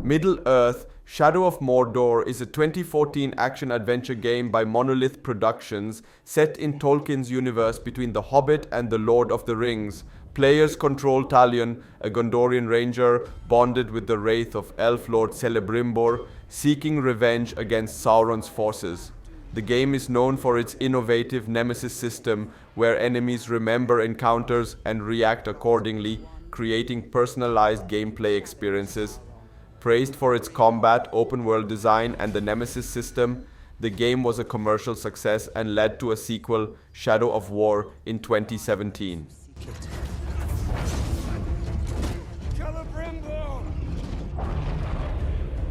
[SPEAKER 2] Middle-earth Shadow of Mordor is a 2014 action-adventure game by Monolith Productions set in Tolkien's universe between The Hobbit and The Lord of the Rings. Players control Talion, a Gondorian ranger bonded with the wraith of Elf Lord Celebrimbor, seeking revenge against Sauron's forces. The game is known for its innovative Nemesis system, where enemies remember encounters and react accordingly, creating personalized gameplay experiences. Praised for its combat, open-world design, and the Nemesis system, the game was a commercial success and led to a sequel, Shadow of War, in 2017.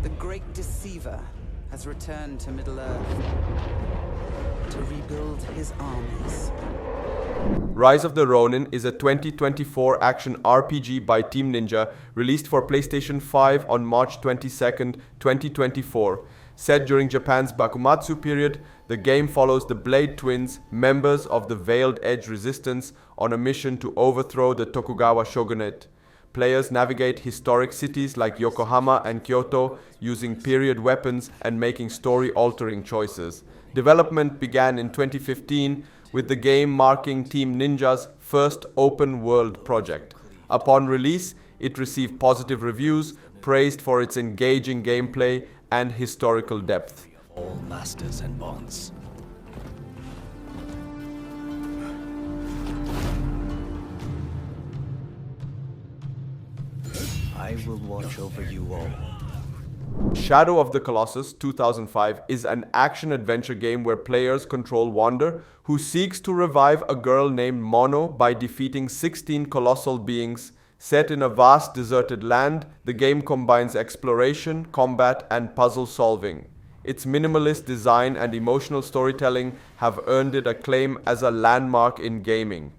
[SPEAKER 18] The Great Deceiver has returned to Middle-earth to rebuild his armies.
[SPEAKER 2] Rise of the Ronin is a 2024 action RPG by Team Ninja, released for PlayStation 5 on March 22, 2024. Set during Japan's Bakumatsu period, the game follows the Blade Twins, members of the Veiled Edge Resistance, on a mission to overthrow the Tokugawa shogunate. Players navigate historic cities like Yokohama and Kyoto, using period weapons and making story-altering choices. Development began in 2015, with the game marking Team Ninja's first open-world project. Upon release, it received positive reviews, praised for its engaging gameplay and historical depth.
[SPEAKER 11] All masters and bonds. I will watch over you all.
[SPEAKER 2] Shadow of the Colossus 2005 is an action-adventure game where players control Wander, who seeks to revive a girl named Mono by defeating 16 colossal beings. Set in a vast deserted land, the game combines exploration, combat, and puzzle solving. Its minimalist design and emotional storytelling have earned it acclaim as a landmark in gaming.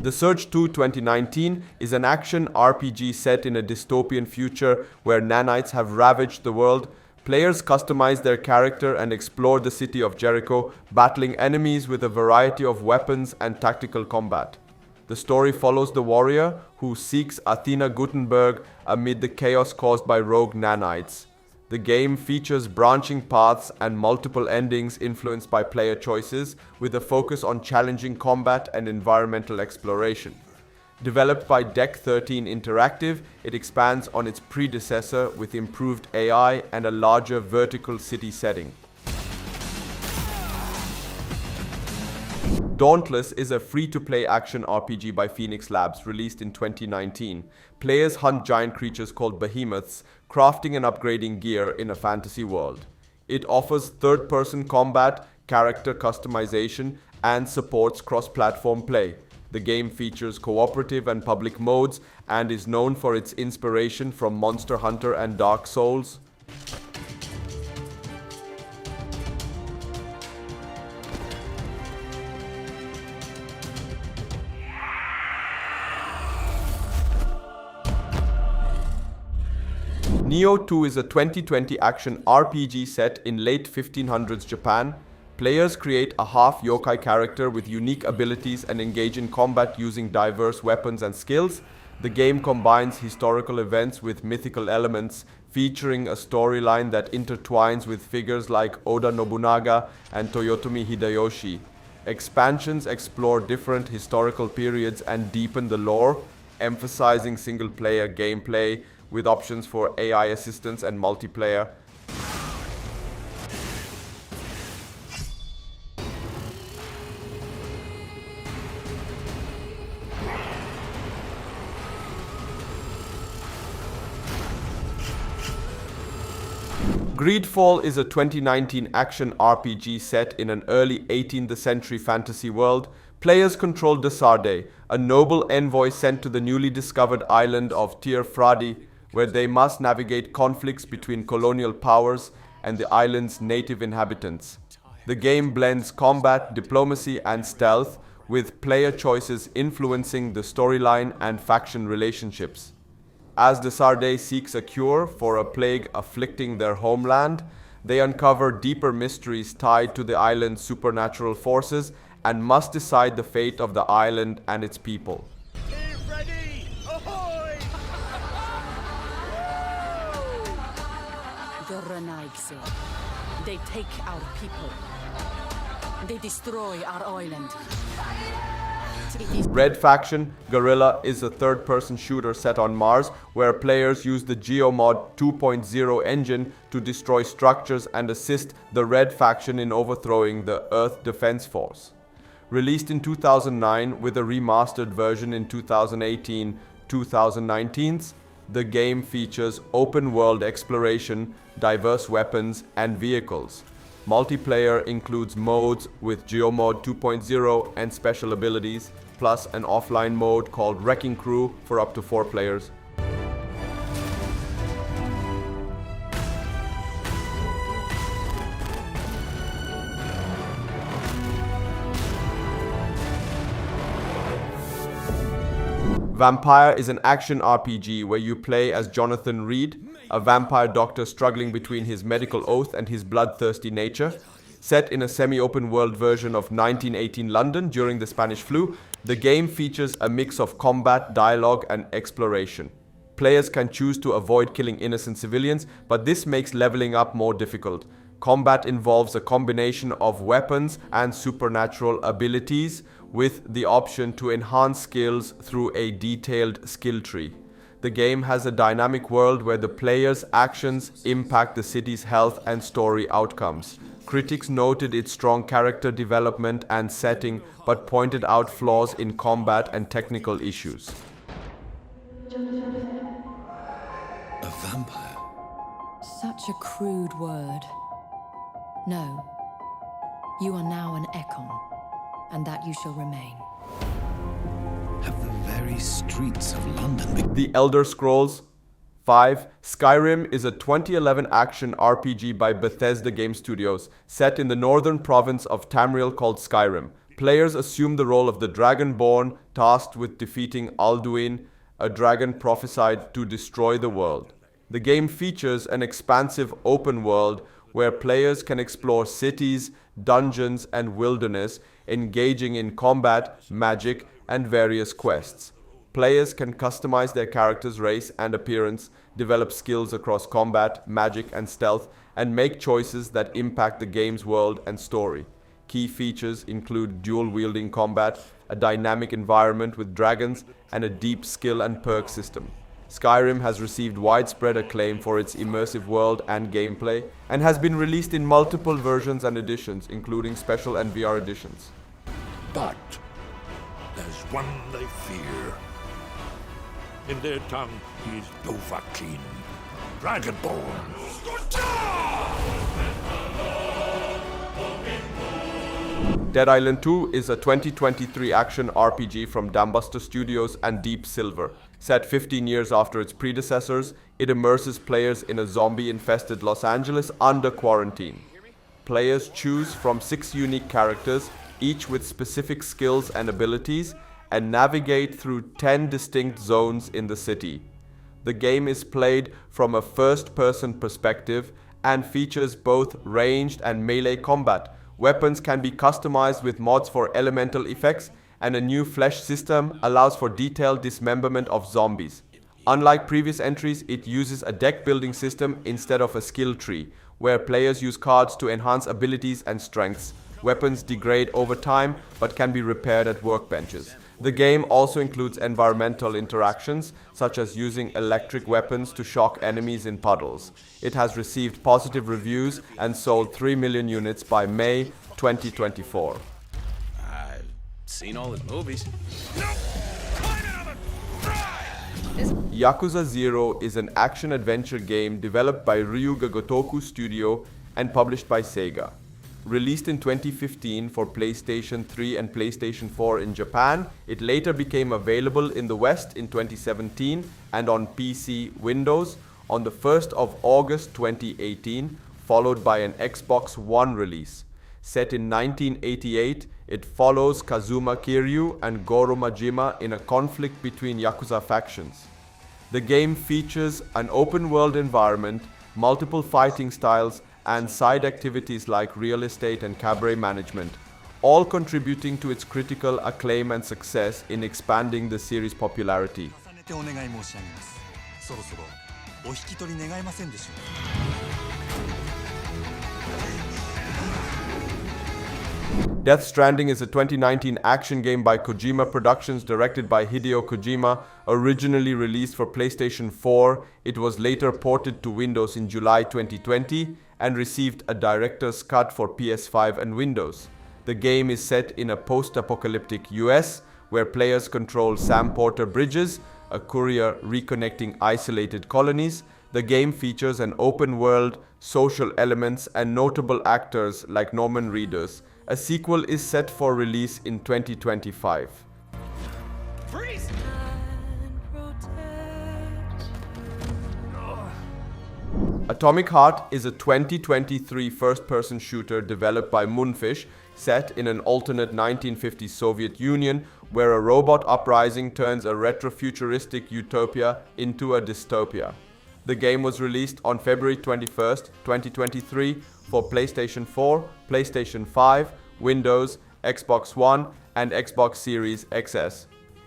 [SPEAKER 2] The Surge 2 2019 is an action RPG set in a dystopian future where nanites have ravaged the world. Players customize their character and explore the city of Jericho, battling enemies with a variety of weapons and tactical combat. The story follows the warrior who seeks Athena Gutenberg amid the chaos caused by rogue nanites. The game features branching paths and multiple endings influenced by player choices, with a focus on challenging combat and environmental exploration. Developed by Deck 13 Interactive, it expands on its predecessor with improved AI and a larger vertical city setting. Dauntless is a free-to-play action RPG by Phoenix Labs, released in 2019. Players hunt giant creatures called behemoths, crafting and upgrading gear in a fantasy world. It offers third-person combat, character customization, and supports cross-platform play. The game features cooperative and public modes and is known for its inspiration from Monster Hunter and Dark Souls. Nioh 2 is a 2020 action RPG set in late 1500s Japan. Players create a half yokai character with unique abilities and engage in combat using diverse weapons and skills. The game combines historical events with mythical elements, featuring a storyline that intertwines with figures like Oda Nobunaga and Toyotomi Hideyoshi. Expansions explore different historical periods and deepen the lore, emphasizing single-player gameplay with options for AI assistance and multiplayer. Greedfall is a 2019 action RPG set in an early 18th century fantasy world. Players control Desarde, a noble envoy sent to the newly discovered island of Tir Fradi, where they must navigate conflicts between colonial powers and the island's native inhabitants. The game blends combat, diplomacy, and stealth, with player choices influencing the storyline and faction relationships. As Desarde seeks a cure for a plague afflicting their homeland, they uncover deeper mysteries tied to the island's supernatural forces and must decide the fate of the island and its people.
[SPEAKER 19] The Renaigse. They take our people. They destroy our island.
[SPEAKER 2] Red Faction Guerrilla is a third-person shooter set on Mars, where players use the Geomod 2.0 engine to destroy structures and assist the Red Faction in overthrowing the Earth Defense Force. Released in 2009 with a remastered version in 2018-2019, the game features open-world exploration, diverse weapons, and vehicles. Multiplayer includes modes with Geomod 2.0 and special abilities, plus an offline mode called Wrecking Crew for up to 4 players. Vampire is an action RPG where you play as Jonathan Reed, a vampire doctor struggling between his medical oath and his bloodthirsty nature. Set in a semi-open world version of 1918 London during the Spanish flu, the game features a mix of combat, dialogue, and exploration. Players can choose to avoid killing innocent civilians, but this makes leveling up more difficult. Combat involves a combination of weapons and supernatural abilities, with the option to enhance skills through a detailed skill tree. The game has a dynamic world where the player's actions impact the city's health and story outcomes. Critics noted its strong character development and setting, but pointed out flaws in combat and technical issues.
[SPEAKER 11] A vampire?
[SPEAKER 19] Such a crude word. No. You are now an Ekon, and that you shall remain.
[SPEAKER 11] Have the very streets of London
[SPEAKER 2] The Elder Scrolls V Skyrim is a 2011 action RPG by Bethesda Game Studios, set in the northern province of Tamriel called Skyrim. Players assume the role of the Dragonborn, tasked with defeating Alduin, a dragon prophesied to destroy the world. The game features an expansive open world where players can explore cities, dungeons, and wilderness, engaging in combat, magic, and various quests. Players can customize their character's race and appearance, develop skills across combat, magic, and stealth, and make choices that impact the game's world and story. Key features include dual-wielding combat, a dynamic environment with dragons, and a deep skill and perk system. Skyrim has received widespread acclaim for its immersive world and gameplay, and has been released in multiple versions and editions, including special and VR editions.
[SPEAKER 20] But there's one they fear. In their tongue, he's Dovahkiin, Dragonborn.
[SPEAKER 2] Dead Island 2 is a 2023 action RPG from Dambuster Studios and Deep Silver. Set 15 years after its predecessors, it immerses players in a zombie-infested Los Angeles under quarantine. Players choose from 6 unique characters, each with specific skills and abilities, and navigate through 10 distinct zones in the city. The game is played from a first-person perspective and features both ranged and melee combat. Weapons can be customized with mods for elemental effects, and a new flesh system allows for detailed dismemberment of zombies. Unlike previous entries, it uses a deck building system instead of a skill tree, where players use cards to enhance abilities and strengths. Weapons degrade over time, but can be repaired at workbenches. The game also includes environmental interactions, such as using electric weapons to shock enemies in puddles. It has received positive reviews and sold 3 million units by May 2024.
[SPEAKER 11] I've seen all his movies.
[SPEAKER 2] Yakuza 0 is an action-adventure game developed by Ryuga Gotoku Studio and published by Sega. Released in 2015 for PlayStation 3 and PlayStation 4 in Japan, it later became available in the West in 2017 and on PC, Windows on the 1st of August 2018, followed by an Xbox One release. Set in 1988, it follows Kazuma Kiryu and Goro Majima in a conflict between Yakuza factions. The game features an open-world environment, multiple fighting styles, and side activities like real estate and cabaret management, all contributing to its critical acclaim and success in expanding the series' popularity. Death Stranding is a 2019 action game by Kojima Productions directed by Hideo Kojima. Originally released for PlayStation 4, it was later ported to Windows in July 2020 and received a director's cut for PS5 and Windows. The game is set in a post-apocalyptic US where players control Sam Porter Bridges, a courier reconnecting isolated colonies. The game features an open world, social elements, and notable actors like Norman Reedus. A sequel is set for release in 2025.
[SPEAKER 7] Freeze!
[SPEAKER 2] Atomic Heart is a 2023 first-person shooter developed by Moonfish, set in an alternate 1950s Soviet Union where a robot uprising turns a retrofuturistic utopia into a dystopia. The game was released on February 21st, 2023 for PlayStation 4, PlayStation 5, Windows, Xbox One, and Xbox Series XS.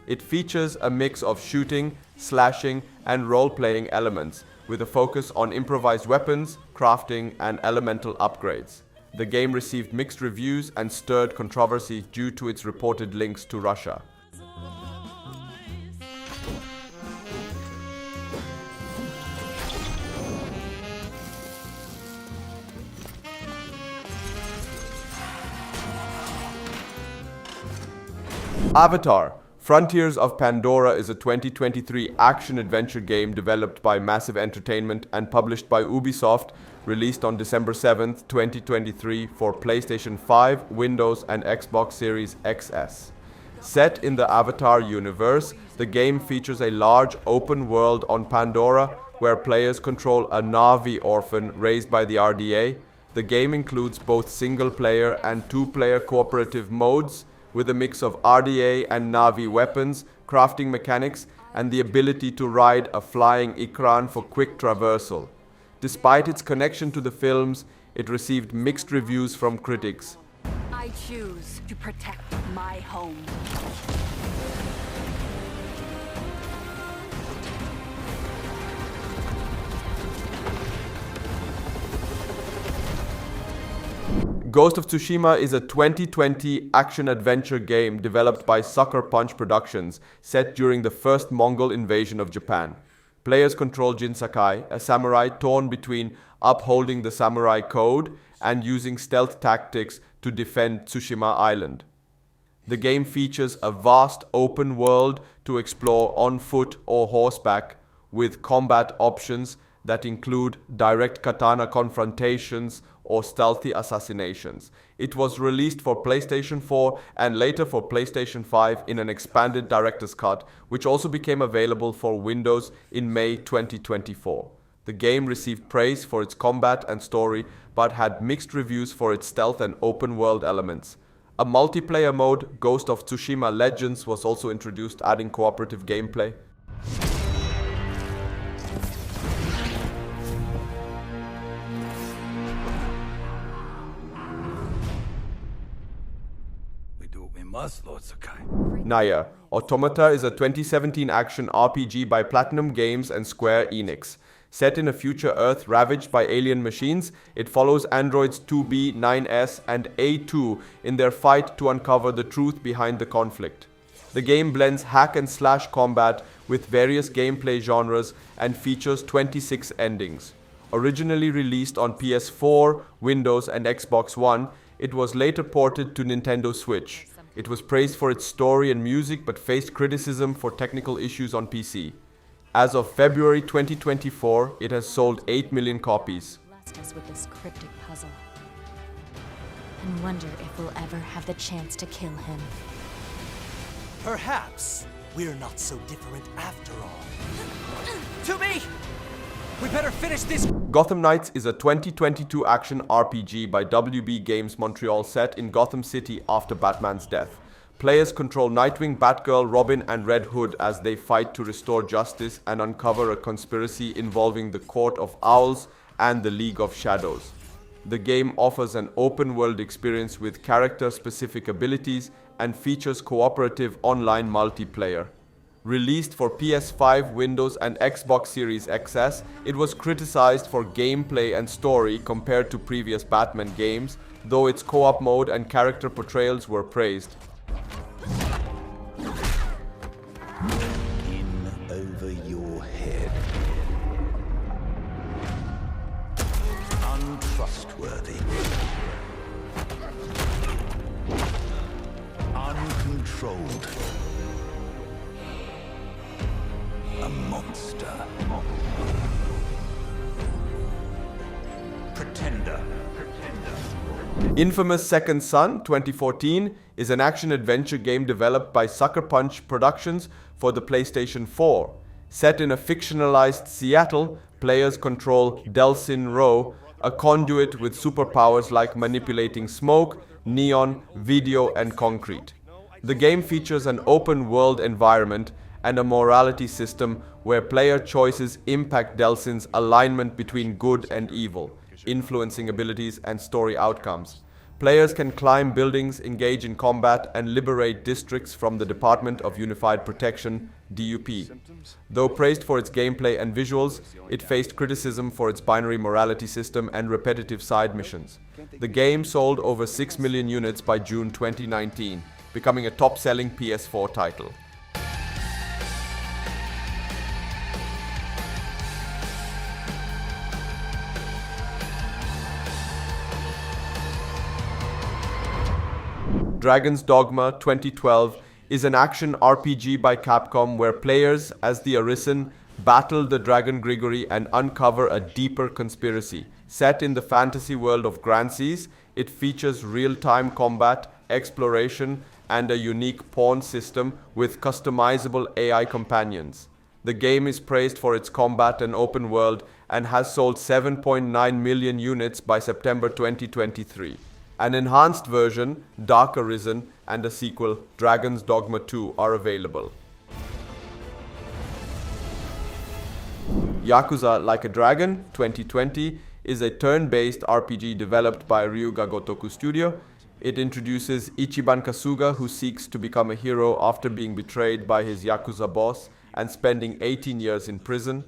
[SPEAKER 2] It features a mix of shooting, slashing, and role-playing elements, with a focus on improvised weapons, crafting, and elemental upgrades. The game received mixed reviews and stirred controversy due to its reported links to Russia. Avatar: Frontiers of Pandora is a 2023 action-adventure game developed by Massive Entertainment and published by Ubisoft, released on December 7th, 2023 for PlayStation 5, Windows, and Xbox Series XS. Set in the Avatar universe, the game features a large open world on Pandora where players control a Na'vi orphan raised by the RDA. The game includes both single-player and two-player cooperative modes, with a mix of RDA and Na'vi weapons, crafting mechanics, and the ability to ride a flying Ikran for quick traversal. Despite its connection to the films, it received mixed reviews from critics.
[SPEAKER 21] I choose to protect my home.
[SPEAKER 2] Ghost of Tsushima is a 2020 action-adventure game developed by Sucker Punch Productions, set during the first Mongol invasion of Japan. Players control Jin Sakai, a samurai torn between upholding the samurai code and using stealth tactics to defend Tsushima Island. The game features a vast open world to explore on foot or horseback, with combat options that include direct katana confrontations or stealthy assassinations. It was released for PlayStation 4 and later for PlayStation 5 in an expanded director's cut, which also became available for Windows in May 2024. The game received praise for its combat and story, but had mixed reviews for its stealth and open world elements. A multiplayer mode, Ghost of Tsushima Legends, was also introduced, adding cooperative gameplay.
[SPEAKER 11] Must, Lord Sakai.
[SPEAKER 2] Nier: Automata is a 2017 action RPG by Platinum Games and Square Enix. Set in a future Earth ravaged by alien machines, it follows androids 2B, 9S, and A2 in their fight to uncover the truth behind the conflict. The game blends hack and slash combat with various gameplay genres and features 26 endings. Originally released on PS4, Windows, and Xbox One, it was later ported to Nintendo Switch. It was praised for its story and music, but faced criticism for technical issues on PC. As of February 2024, it has sold 8 million copies.
[SPEAKER 5] Blessed us with this cryptic puzzle. And wonder if we'll ever have the chance to kill him.
[SPEAKER 22] Perhaps we're not so different after all. To me! We better finish this!
[SPEAKER 2] Gotham Knights is a 2022 action RPG by WB Games Montreal set in Gotham City after Batman's death. Players control Nightwing, Batgirl, Robin, and Red Hood as they fight to restore justice and uncover a conspiracy involving the Court of Owls and the League of Shadows. The game offers an open-world experience with character-specific abilities and features cooperative online multiplayer. Released for PS5, Windows, and Xbox Series XS, it was criticized for gameplay and story compared to previous Batman games, though its co-op mode and character portrayals were praised.
[SPEAKER 3] In over your head. Untrustworthy. Uncontrolled. A monster. Pretender.
[SPEAKER 2] Infamous Second Son 2014 is an action-adventure game developed by Sucker Punch Productions for the PlayStation 4. Set in a fictionalized Seattle, players control Delsin Rowe, a conduit with superpowers like manipulating smoke, neon, video, and concrete. The game features an open-world environment and a morality system where player choices impact Delsin's alignment between good and evil, influencing abilities and story outcomes. Players can climb buildings, engage in combat, and liberate districts from the Department of Unified Protection, DUP. Though praised for its gameplay and visuals, it faced criticism for its binary morality system and repetitive side missions. The game sold over 6 million units by June 2019, becoming a top-selling PS4 title. Dragon's Dogma 2012 is an action RPG by Capcom where players, as the Arisen, battle the Dragon Grigory and uncover a deeper conspiracy. Set in the fantasy world of Granseas, it features real-time combat, exploration, and a unique pawn system with customizable AI companions. The game is praised for its combat and open world and has sold 7.9 million units by September 2023. An enhanced version, Dark Arisen, and a sequel, Dragon's Dogma 2, are available. Yakuza Like a Dragon 2020 is a turn-based RPG developed by Ryuga Gotoku Studio. It introduces Ichiban Kasuga, who seeks to become a hero after being betrayed by his Yakuza boss and spending 18 years in prison.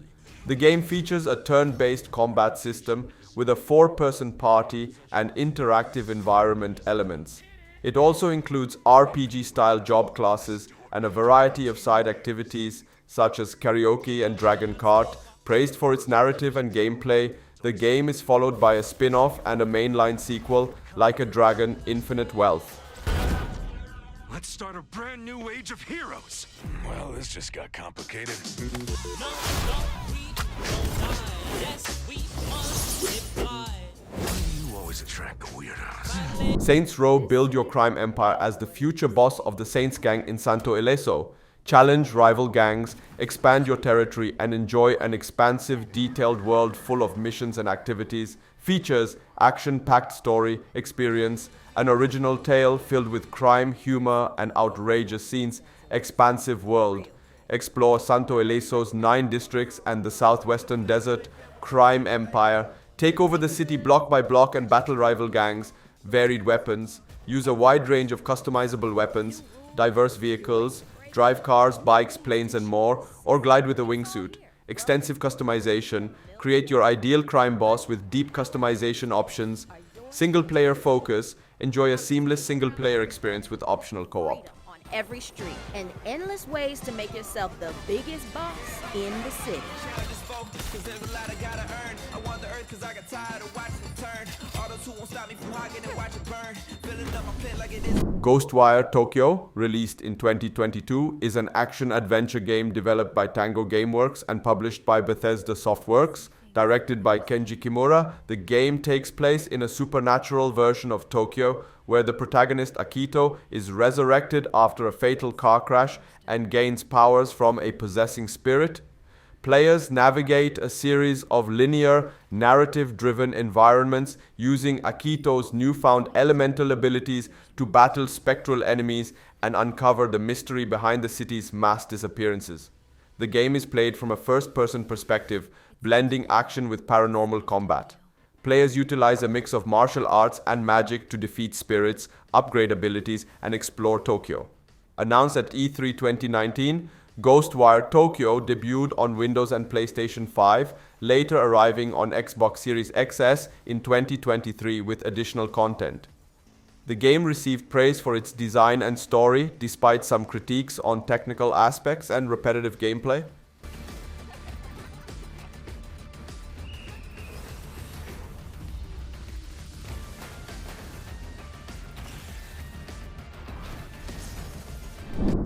[SPEAKER 2] The game features a turn-based combat system with a 4-person party and interactive environment elements. It also includes RPG-style job classes and a variety of side activities such as karaoke and Dragon Kart. Praised for its narrative and gameplay, the game is followed by a spin-off and a mainline sequel, Like a Dragon: Infinite Wealth.
[SPEAKER 4] Let's start a brand new age of heroes.
[SPEAKER 11] Well, this just got complicated.
[SPEAKER 4] You always attract the weirdos.
[SPEAKER 2] Saints Row: Build Your Crime Empire as the future boss of the Saints gang in Santo Ileso. Challenge rival gangs, expand your territory, and enjoy an expansive, detailed world full of missions and activities. Features action-packed story, experience, an original tale filled with crime, humor, and outrageous scenes, expansive world. Explore Santo Ileso's 9 districts and the southwestern desert, crime empire. Take over the city block by block and battle rival gangs, varied weapons. Use a wide range of customizable weapons, diverse vehicles, drive cars, bikes, planes, and more, or glide with a wingsuit. Extensive customization. Create your ideal crime boss with deep customization options. Single-player focus. Enjoy a seamless single-player experience with optional co-op.
[SPEAKER 6] On every street, and endless ways to make yourself the biggest boss in the city.
[SPEAKER 2] Ghostwire Tokyo, released in 2022, is an action-adventure game developed by Tango Gameworks and published by Bethesda Softworks. Directed by Kenji Kimura, the game takes place in a supernatural version of Tokyo, where the protagonist Akito is resurrected after a fatal car crash and gains powers from a possessing spirit. Players navigate a series of linear, narrative-driven environments using Akito's newfound elemental abilities to battle spectral enemies and uncover the mystery behind the city's mass disappearances. The game is played from a first-person perspective, blending action with paranormal combat. Players utilize a mix of martial arts and magic to defeat spirits, upgrade abilities, and explore Tokyo. Announced at E3 2019, Ghostwire Tokyo debuted on Windows and PlayStation 5, later arriving on Xbox Series XS in 2023 with additional content. The game received praise for its design and story, despite some critiques on technical aspects and repetitive gameplay.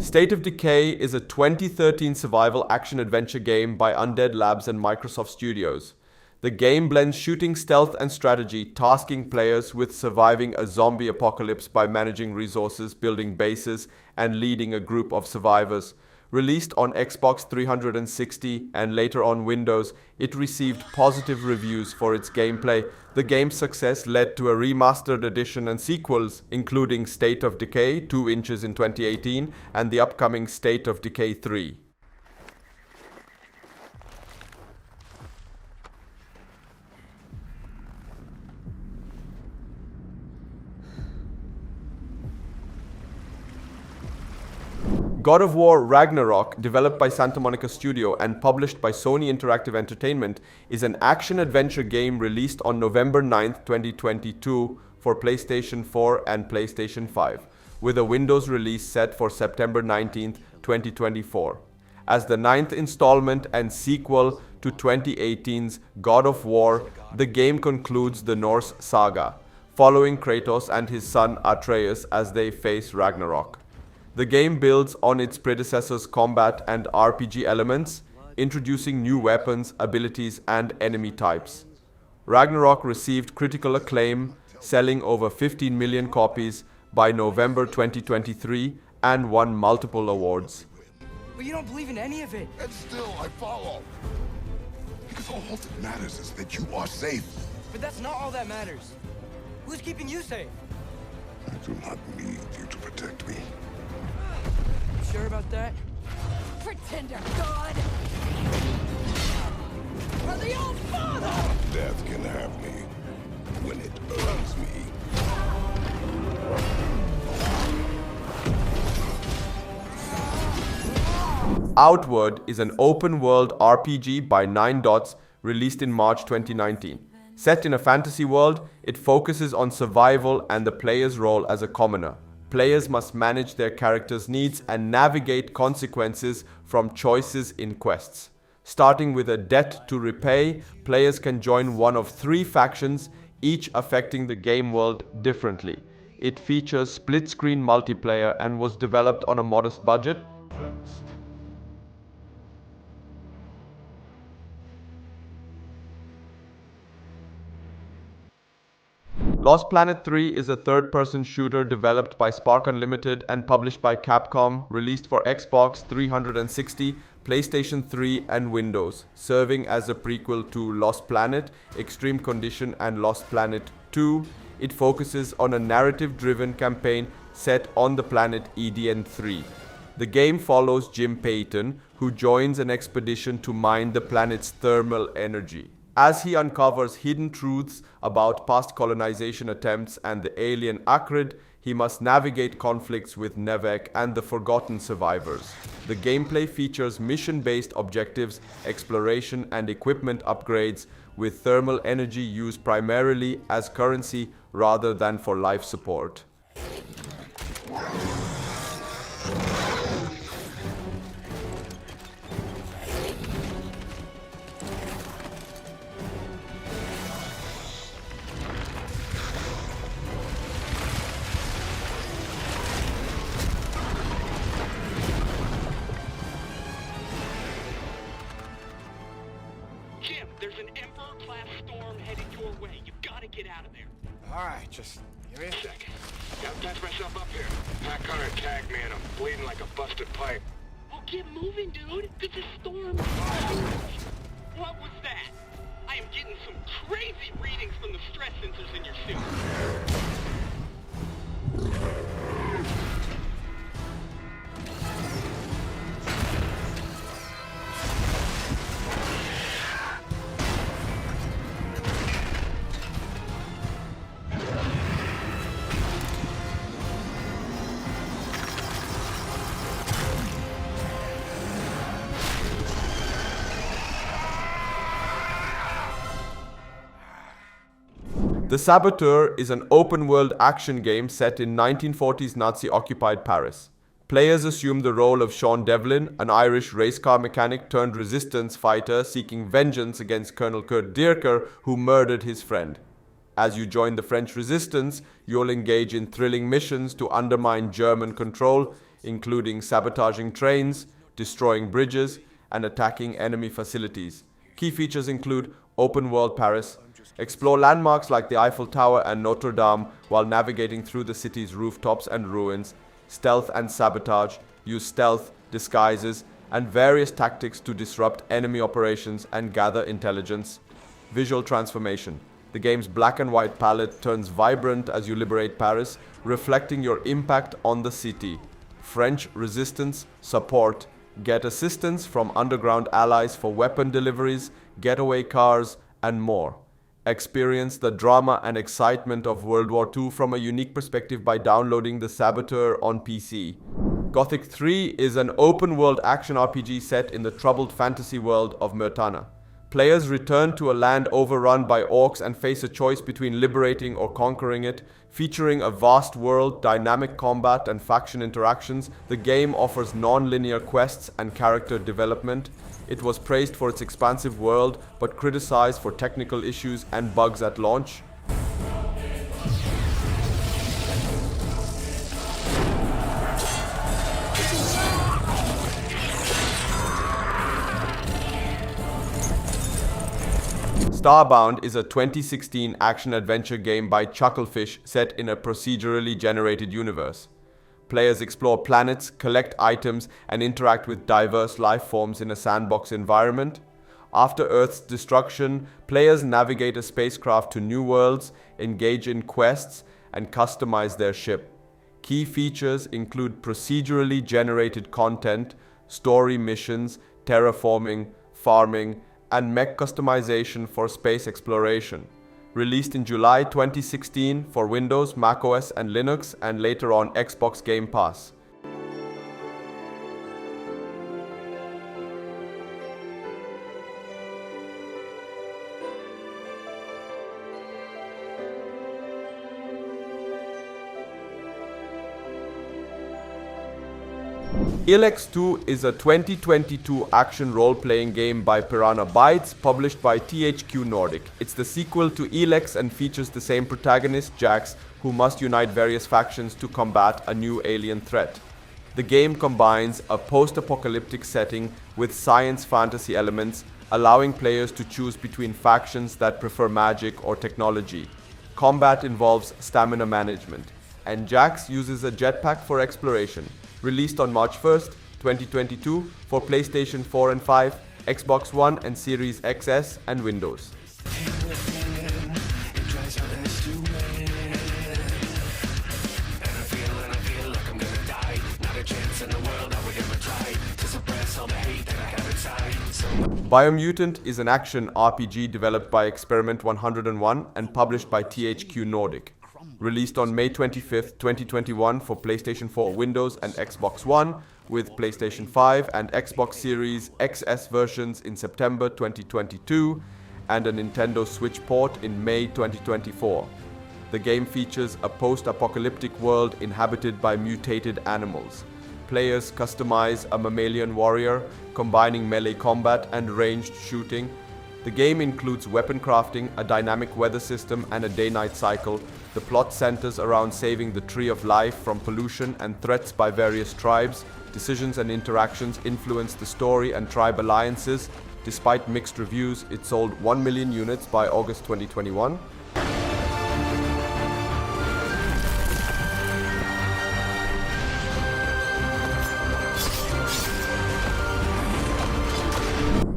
[SPEAKER 2] State of Decay is a 2013 survival action-adventure game by Undead Labs and Microsoft Studios. The game blends shooting, stealth, and strategy, tasking players with surviving a zombie apocalypse by managing resources, building bases, and leading a group of survivors. Released on Xbox 360 and later on Windows, it received positive reviews for its gameplay. The game's success led to a remastered edition and sequels, including State of Decay 2 Inches in 2018 and the upcoming State of Decay 3. God of War Ragnarok, developed by Santa Monica Studio and published by Sony Interactive Entertainment, is an action-adventure game released on November 9, 2022 for PlayStation 4 and PlayStation 5, with a Windows release set for September 19, 2024. As the 9th installment and sequel to 2018's God of War, the game concludes the Norse saga, following Kratos and his son Atreus as they face Ragnarok. The game builds on its predecessor's combat and RPG elements, introducing new weapons, abilities, and enemy types. Ragnarok received critical acclaim, selling over 15 million copies by November 2023 and won multiple awards.
[SPEAKER 7] But you don't believe in any of it.
[SPEAKER 8] And still, I follow. Because all that matters is that you are safe.
[SPEAKER 7] But that's not all that matters. Who's keeping you safe?
[SPEAKER 8] I do not need you to protect me.
[SPEAKER 7] Sure about that?
[SPEAKER 21] Pretender God! For the old father!
[SPEAKER 8] Death can have me when it earns me.
[SPEAKER 2] Outward is an open-world RPG by 9 Dots, released in March 2019. Set in a fantasy world, it focuses on survival and the player's role as a commoner. Players must manage their characters' needs and navigate consequences from choices in quests. Starting with a debt to repay, players can join one of 3 factions, each affecting the game world differently. It features split-screen multiplayer and was developed on a modest budget. Lost Planet 3 is a third-person shooter developed by Spark Unlimited and published by Capcom, released for Xbox 360, PlayStation 3 and Windows, serving as a prequel to Lost Planet, Extreme Condition and Lost Planet 2. It focuses on a narrative-driven campaign set on the planet EDN3. The game follows Jim Payton, who joins an expedition to mine the planet's thermal energy. As he uncovers hidden truths about past colonization attempts and the alien Akrid, he must navigate conflicts with Nevek and the forgotten survivors. The gameplay features mission-based objectives, exploration and equipment upgrades, with thermal energy used primarily as currency rather than for life support.
[SPEAKER 4] Alright, just give me a second. Gotta patch myself up here. Pack Hunter tagged me and I'm bleeding like a busted pipe.
[SPEAKER 10] Oh, get moving, dude! It's a storm! What was that? I am getting some crazy readings from the stress sensors in your suit.
[SPEAKER 2] The Saboteur is an open-world action game set in 1940s Nazi-occupied Paris. Players assume the role of Sean Devlin, an Irish race car mechanic turned resistance fighter seeking vengeance against Colonel Kurt Dierker, who murdered his friend. As you join the French resistance, you'll engage in thrilling missions to undermine German control, including sabotaging trains, destroying bridges, and attacking enemy facilities. Key features include open-world Paris. Explore landmarks like the Eiffel Tower and Notre Dame while navigating through the city's rooftops and ruins. Stealth and sabotage. Use stealth, disguises, and various tactics to disrupt enemy operations and gather intelligence. Visual transformation. The game's black and white palette turns vibrant as you liberate Paris, reflecting your impact on the city. French resistance, support. Get assistance from underground allies for weapon deliveries, getaway cars, and more. Experience the drama and excitement of World War II from a unique perspective by downloading The Saboteur on PC. Gothic 3 is an open-world action RPG set in the troubled fantasy world of Myrtana. Players return to a land overrun by orcs and face a choice between liberating or conquering it. Featuring a vast world, dynamic combat, and faction interactions, the game offers non-linear quests and character development. It was praised for its expansive world, but criticized for technical issues and bugs at launch. Starbound is a 2016 action-adventure game by Chucklefish set in a procedurally generated universe. Players explore planets, collect items, and interact with diverse life forms in a sandbox environment. After Earth's destruction, players navigate a spacecraft to new worlds, engage in quests, and customize their ship. Key features include procedurally generated content, story missions, terraforming, farming, and mech customization for space exploration. Released in July 2016 for Windows, macOS, and Linux, and later on Xbox Game Pass. Elex 2 is a 2022 action role-playing game by Piranha Bytes, published by THQ Nordic. It's the sequel to Elex and features the same protagonist, Jax, who must unite various factions to combat a new alien threat. The game combines a post-apocalyptic setting with science fantasy elements, allowing players to choose between factions that prefer magic or technology. Combat involves stamina management, and Jax uses a jetpack for exploration. Released on March 1st, 2022 for PlayStation 4 and 5, Xbox One and Series XS and Windows. Biomutant is an action RPG developed by Experiment 101 and published by THQ Nordic. Released on May 25th, 2021 for PlayStation 4, Windows, and Xbox One, with PlayStation 5 and Xbox Series XS versions in September 2022, and a Nintendo Switch port in May 2024. The game features a post-apocalyptic world inhabited by mutated animals. Players customize a mammalian warrior, combining melee combat and ranged shooting. The game includes weapon crafting, a dynamic weather system, and a day-night cycle. The plot centers around saving the Tree of Life from pollution and threats by various tribes. Decisions and interactions influence the story and tribe alliances. Despite mixed reviews, it sold 1 million units by August 2021.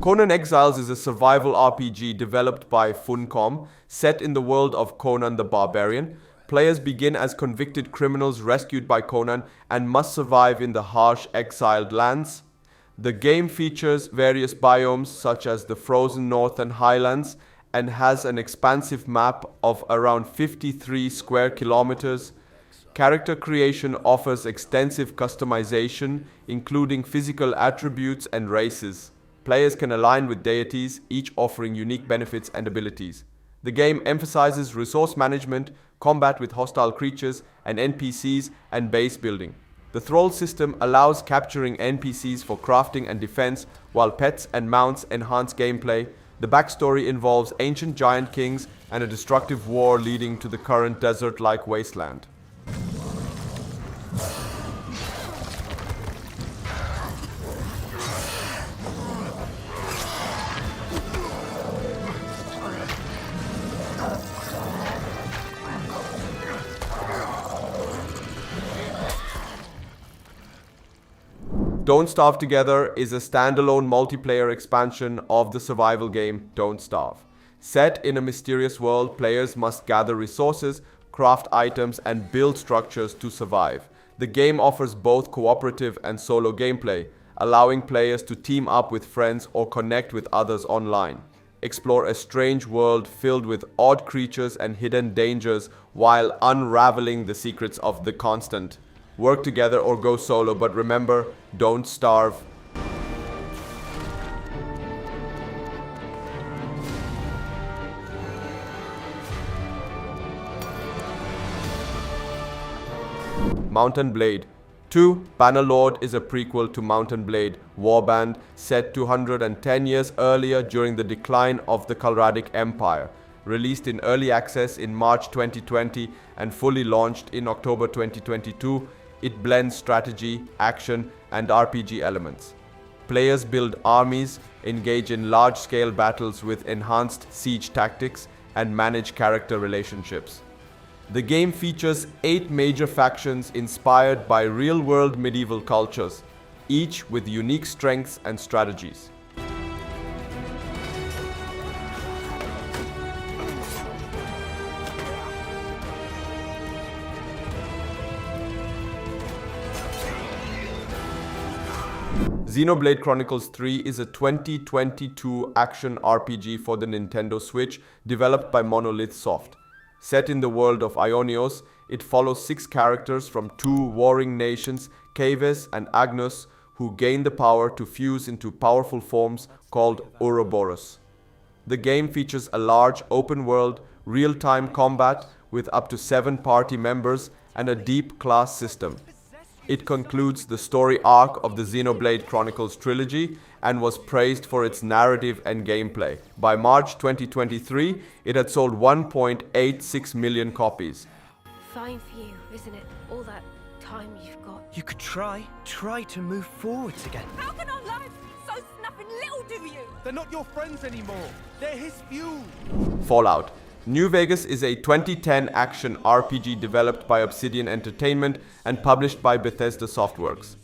[SPEAKER 2] Conan Exiles is a survival RPG developed by Funcom, set in the world of Conan the Barbarian. Players begin as convicted criminals rescued by Conan and must survive in the harsh, exiled lands. The game features various biomes such as the frozen north and highlands, and has an expansive map of around 53 square kilometers. Character creation offers extensive customization, including physical attributes and races. Players can align with deities, each offering unique benefits and abilities. The game emphasizes resource management, combat with hostile creatures and NPCs, and base building. The thrall system allows capturing NPCs for crafting and defense, while pets and mounts enhance gameplay. The backstory involves ancient giant kings and a destructive war leading to the current desert-like wasteland. Don't Starve Together is a standalone multiplayer expansion of the survival game Don't Starve. Set in a mysterious world, players must gather resources, craft items, and build structures to survive. The game offers both cooperative and solo gameplay, allowing players to team up with friends or connect with others online. Explore a strange world filled with odd creatures and hidden dangers while unraveling the secrets of the Constant. Work together or go solo, but remember, don't starve. Mountain Blade 2. Bannerlord is a prequel to Mountain Blade Warband, set 210 years earlier during the decline of the Khalradic Empire. Released in early access in March 2020 and fully launched in October 2022, it blends strategy, action, and RPG elements. Players build armies, engage in large-scale battles with enhanced siege tactics, and manage character relationships. The game features 8 major factions inspired by real-world medieval cultures, each with unique strengths and strategies. Xenonblade Chronicles 3 is a 2022 action RPG for the Nintendo Switch developed by Monolith Soft. Set in the world of Ionios, it follows 6 characters from 2 warring nations, Caves and Agnus, who gain the power to fuse into powerful forms called Ouroboros. The game features a large open-world, real-time combat with up to 7 party members and a deep class system. It concludes the story arc of the Xenoblade Chronicles trilogy and was praised for its narrative and gameplay. By March 2023, it had sold 1.86 million copies.
[SPEAKER 1] Fine for you, isn't it? All that time you've got.
[SPEAKER 22] You could try to move forwards again.
[SPEAKER 1] How can our lives be so snuffing little to you?
[SPEAKER 22] They're not your friends anymore. They're his fuel.
[SPEAKER 2] Fallout. New Vegas is a 2010 action RPG developed by Obsidian Entertainment and published by Bethesda Softworks.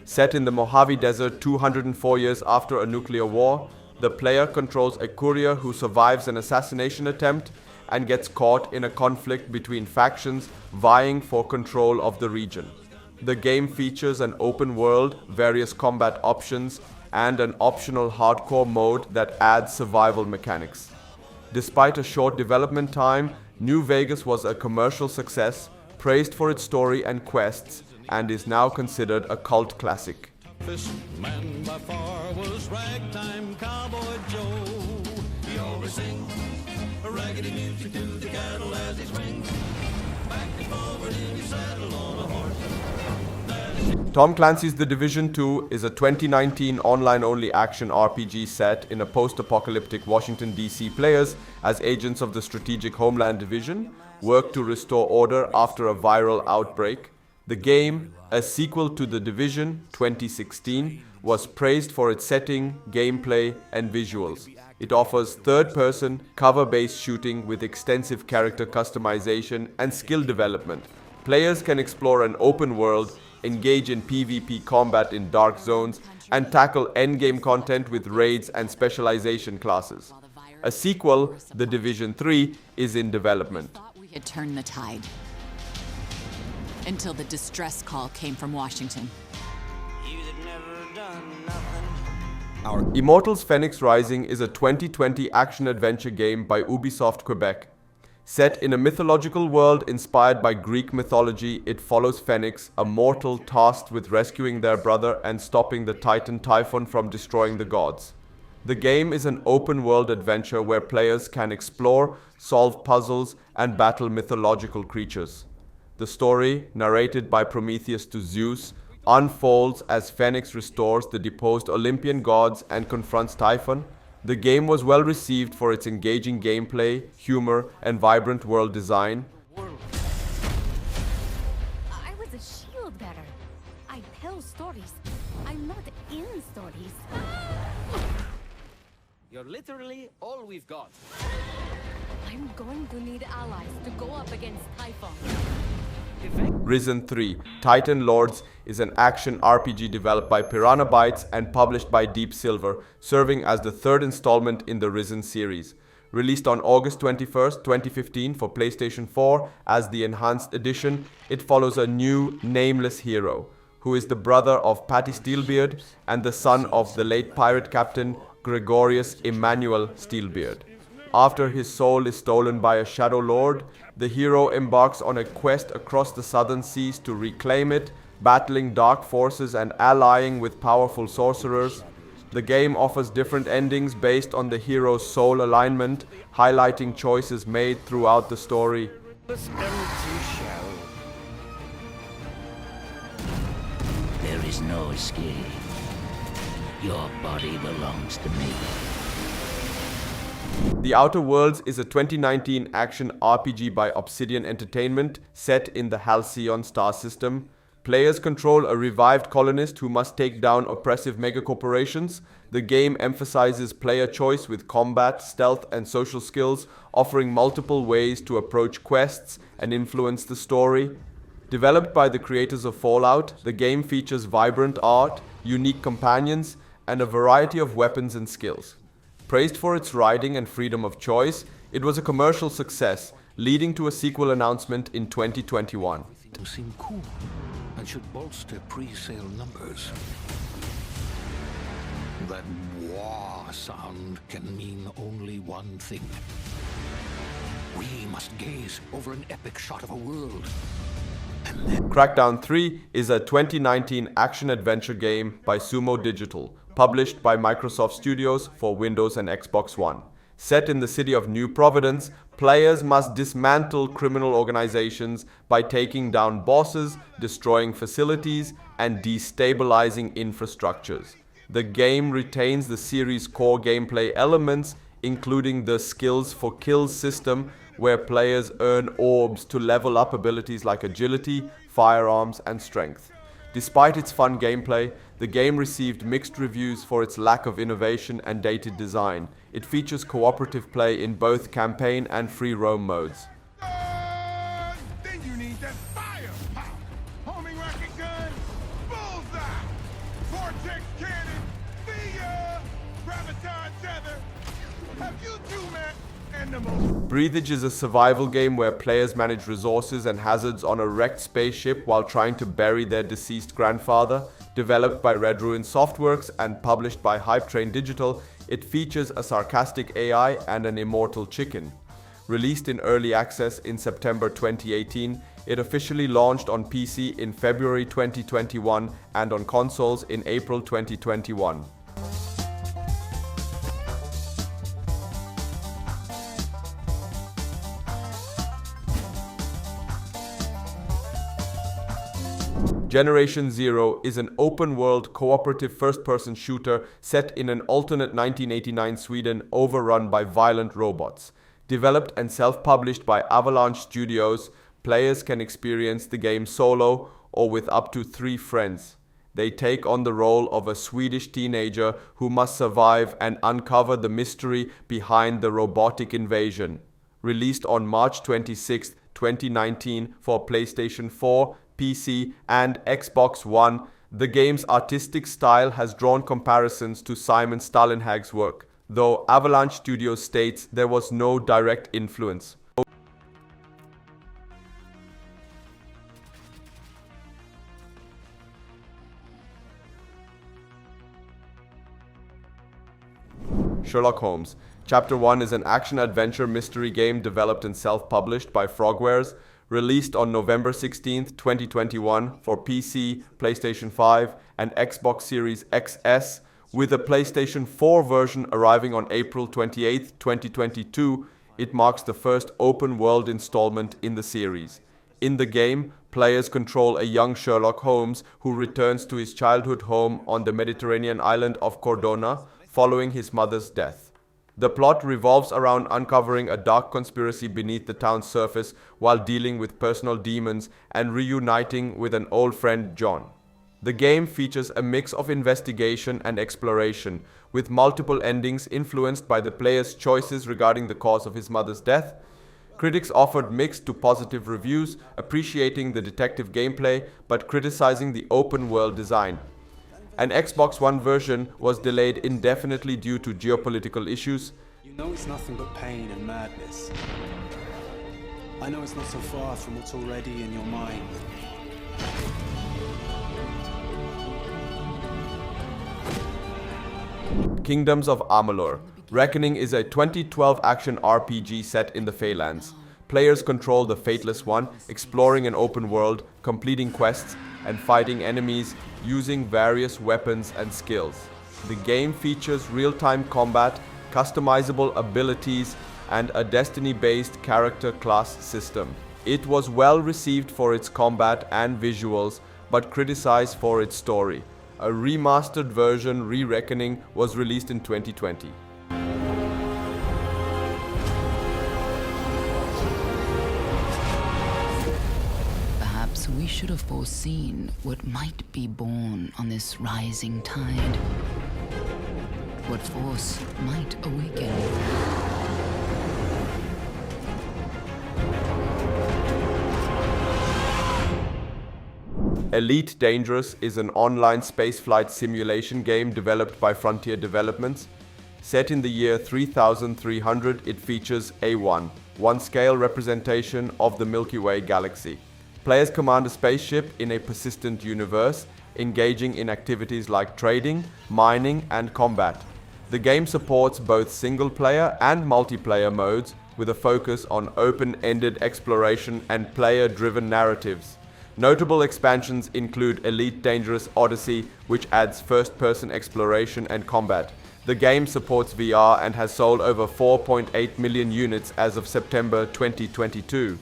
[SPEAKER 2] Set in the Mojave Desert 204 years after a nuclear war, the player controls a courier who survives an assassination attempt and gets caught in a conflict between factions vying for control of the region. The game features an open world, various combat options, and an optional hardcore mode that adds survival mechanics. Despite a short development time, New Vegas was a commercial success, praised for its story and quests, and is now considered a cult classic.
[SPEAKER 12] This man by far was ragtime cowboy Joe. He always sings a raggedy music to the cattle as he swings back and forward in his saddle on a horse.
[SPEAKER 2] Tom Clancy's The Division 2 is a 2019 online-only action RPG set in a post-apocalyptic Washington, D.C. Players, as agents of the strategic Homeland Division, work to restore order after a viral outbreak. The game, a sequel to The Division 2016, was praised for its setting, gameplay, and visuals. It offers third-person, cover-based shooting with extensive character customization and skill development. Players can explore an open world, engage in PvP combat in dark zones, and tackle endgame content with raids and specialization classes. A sequel, The Division 3, is in development.
[SPEAKER 23] Thought we had turned the tide. Until the distress call came from Washington.
[SPEAKER 2] Immortals Fenyx Rising is a 2020 action-adventure game by Ubisoft Quebec. Set in a mythological world inspired by Greek mythology, it follows Fenyx, a mortal tasked with rescuing their brother and stopping the Titan Typhon from destroying the gods. The game is an open-world adventure where players can explore, solve puzzles, and battle mythological creatures. The story, narrated by Prometheus to Zeus, unfolds as Phoenix restores the deposed Olympian gods and confronts Typhon. The game was well received for its engaging gameplay, humor, and vibrant world design.
[SPEAKER 5] I was a shield bearer. I tell stories. I'm not in stories.
[SPEAKER 13] You're literally all we've got.
[SPEAKER 5] I'm going to need allies to go up against Typhon.
[SPEAKER 2] Risen 3, Titan Lords is an action RPG developed by Piranha Bytes and published by Deep Silver, serving as the third installment in the Risen series. Released on August 21st, 2015 for PlayStation 4 as the Enhanced Edition, it follows a new, nameless hero, who is the brother of Patty Steelbeard and the son of the late pirate captain Gregorius Emmanuel Steelbeard. After his soul is stolen by a Shadow Lord, the hero embarks on a quest across the southern seas to reclaim it, battling dark forces and allying with powerful sorcerers. The game offers different endings based on the hero's soul alignment, highlighting choices made throughout the story.
[SPEAKER 3] This empty shell.
[SPEAKER 14] There is no escape. Your body belongs to me.
[SPEAKER 2] The Outer Worlds is a 2019 action RPG by Obsidian Entertainment set in the Halcyon star system. Players control a revived colonist who must take down oppressive megacorporations. The game emphasizes player choice with combat, stealth, and social skills, offering multiple ways to approach quests and influence the story. Developed by the creators of Fallout, the game features vibrant art, unique companions, and a variety of weapons and skills. Praised for its writing and freedom of choice, it was a commercial success, leading to a sequel announcement in 2021.
[SPEAKER 20] It seem cool and should bolster pre-sale numbers. That wah sound can mean only one thing. We must gaze over an epic shot of a world.
[SPEAKER 2] Crackdown 3 is a 2019 action-adventure game by Sumo Digital, published by Microsoft Studios for Windows and Xbox One. Set in the city of New Providence, players must dismantle criminal organizations by taking down bosses, destroying facilities, and destabilizing infrastructures. The game retains the series' core gameplay elements, including the Skills for Kills system, where players earn orbs to level up abilities like agility, firearms, and strength. Despite its fun gameplay, the game received mixed reviews for its lack of innovation and dated design. It features cooperative play in both campaign and free roam modes.
[SPEAKER 8] Then you need that firepower. Homing rocket gun, bullseye, vortex cannon, the graviton tether. Have you two met? And the most
[SPEAKER 2] Breathage is a survival game where players manage resources and hazards on a wrecked spaceship while trying to bury their deceased grandfather. Developed by Red Ruin Softworks and published by Hype Train Digital, it features a sarcastic AI and an immortal chicken. Released in early access in September 2018, it officially launched on PC in February 2021 and on consoles in April 2021. Generation Zero is an open-world cooperative first-person shooter set in an alternate 1989 Sweden overrun by violent robots. Developed and self-published by Avalanche Studios, players can experience the game solo or with up to 3 friends. They take on the role of a Swedish teenager who must survive and uncover the mystery behind the robotic invasion. Released on March 26, 2019 for PlayStation 4, PC, and Xbox One, the game's artistic style has drawn comparisons to Simon Stalenhag's work, though Avalanche Studios states there was no direct influence. Sherlock Holmes. Chapter 1 is an action-adventure mystery game developed and self-published by Frogwares, released on November 16, 2021 for PC, PlayStation 5, and Xbox Series XS, With a PlayStation 4 version arriving on April 28, 2022, it marks the first open-world installment in the series. In the game, players control a young Sherlock Holmes who returns to his childhood home on the Mediterranean island of Cordona following his mother's death. The plot revolves around uncovering a dark conspiracy beneath the town's surface while dealing with personal demons and reuniting with an old friend, John. The game features a mix of investigation and exploration, with multiple endings influenced by the player's choices regarding the cause of his mother's death. Critics offered mixed to positive reviews, appreciating the detective gameplay but criticizing the open-world design. An Xbox One version was delayed indefinitely due to geopolitical issues.
[SPEAKER 9] You know it's nothing but pain and madness. I know it's not so far from what's already in your mind.
[SPEAKER 2] Kingdoms of Amalur: Reckoning is a 2012 action RPG set in the Feylands. Players control the Fateless One, exploring an open world, completing quests, and fighting enemies using various weapons and skills. The game features real-time combat, customizable abilities, and a Destiny-based character class system. It was well received for its combat and visuals, but criticized for its story. A remastered version, Re-Reckoning, was released in 2020.
[SPEAKER 23] Perhaps we should have foreseen what might be born on this rising tide. What force might awaken.
[SPEAKER 2] Elite Dangerous is an online spaceflight simulation game developed by Frontier Developments. Set in the year 3300, it features A1, one-scale representation of the Milky Way galaxy. Players command a spaceship in a persistent universe, engaging in activities like trading, mining, and combat. The game supports both single-player and multiplayer modes, with a focus on open-ended exploration and player-driven narratives. Notable expansions include Elite Dangerous Odyssey, which adds first-person exploration and combat. The game supports VR and has sold over 4.8 million units as of September 2022.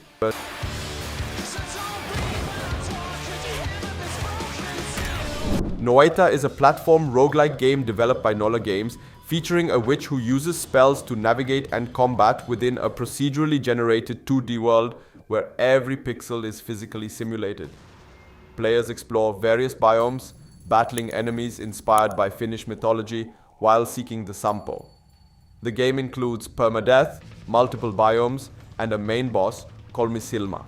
[SPEAKER 2] Noita is a platform roguelike game developed by Nola Games, featuring a witch who uses spells to navigate and combat within a procedurally generated 2D world where every pixel is physically simulated. Players explore various biomes, battling enemies inspired by Finnish mythology while seeking the Sampo. The game includes permadeath, multiple biomes, and a main boss, Kolmisilma.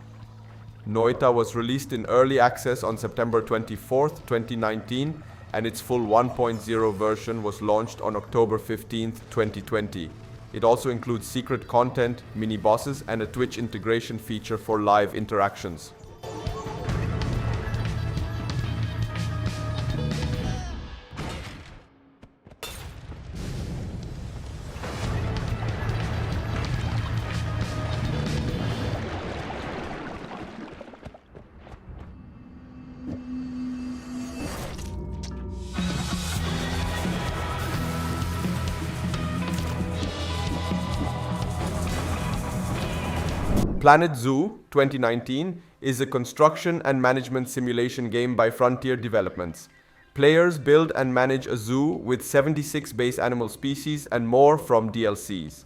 [SPEAKER 2] Noita was released in early access on September 24, 2019, and its full 1.0 version was launched on October 15, 2020. It also includes secret content, mini-bosses, and a Twitch integration feature for live interactions. Planet Zoo 2019 is a construction and management simulation game by Frontier Developments. Players build and manage a zoo with 76 base animal species and more from DLCs.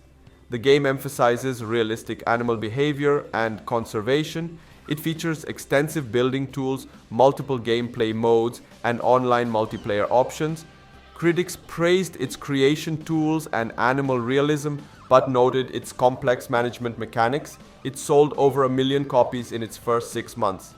[SPEAKER 2] The game emphasizes realistic animal behavior and conservation. It features extensive building tools, multiple gameplay modes, and online multiplayer options. Critics praised its creation tools and animal realism, but noted its complex management mechanics. It sold over 1 million copies in its first 6 months.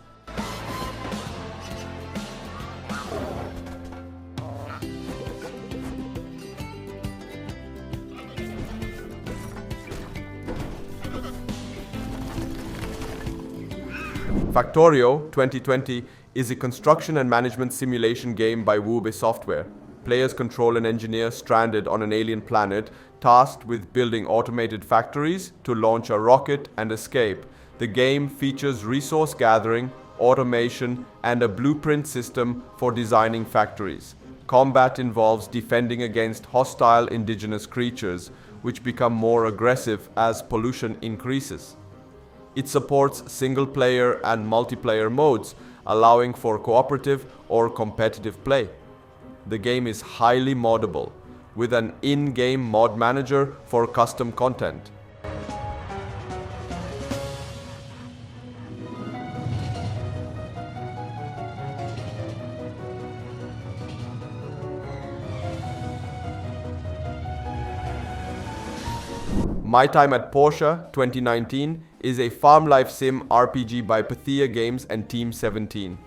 [SPEAKER 2] Factorio 2020 is a construction and management simulation game by Wube Software. Players control an engineer stranded on an alien planet, tasked with building automated factories to launch a rocket and escape. The game features resource gathering, automation, and a blueprint system for designing factories. combat involves defending against hostile indigenous creatures, which become more aggressive as pollution increases. It supports single-player and multiplayer modes, allowing for cooperative or competitive play. The game is highly moddable, with an in-game mod manager for custom content. My Time at Porsche 2019 is a farm life sim RPG by Pythia Games and Team 17.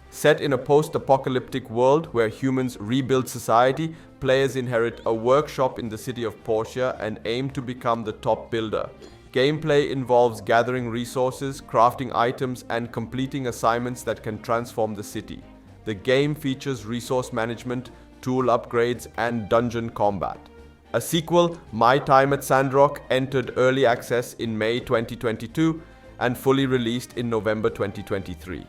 [SPEAKER 2] Set in a post-apocalyptic world where humans rebuild society, players inherit a workshop in the city of Porsche and aim to become the top builder. Gameplay involves gathering resources, crafting items, and completing assignments that can transform the city. The game features resource management, tool upgrades, and dungeon combat. A sequel, My Time at Sandrock, entered early access in May 2022 and fully released in November 2023.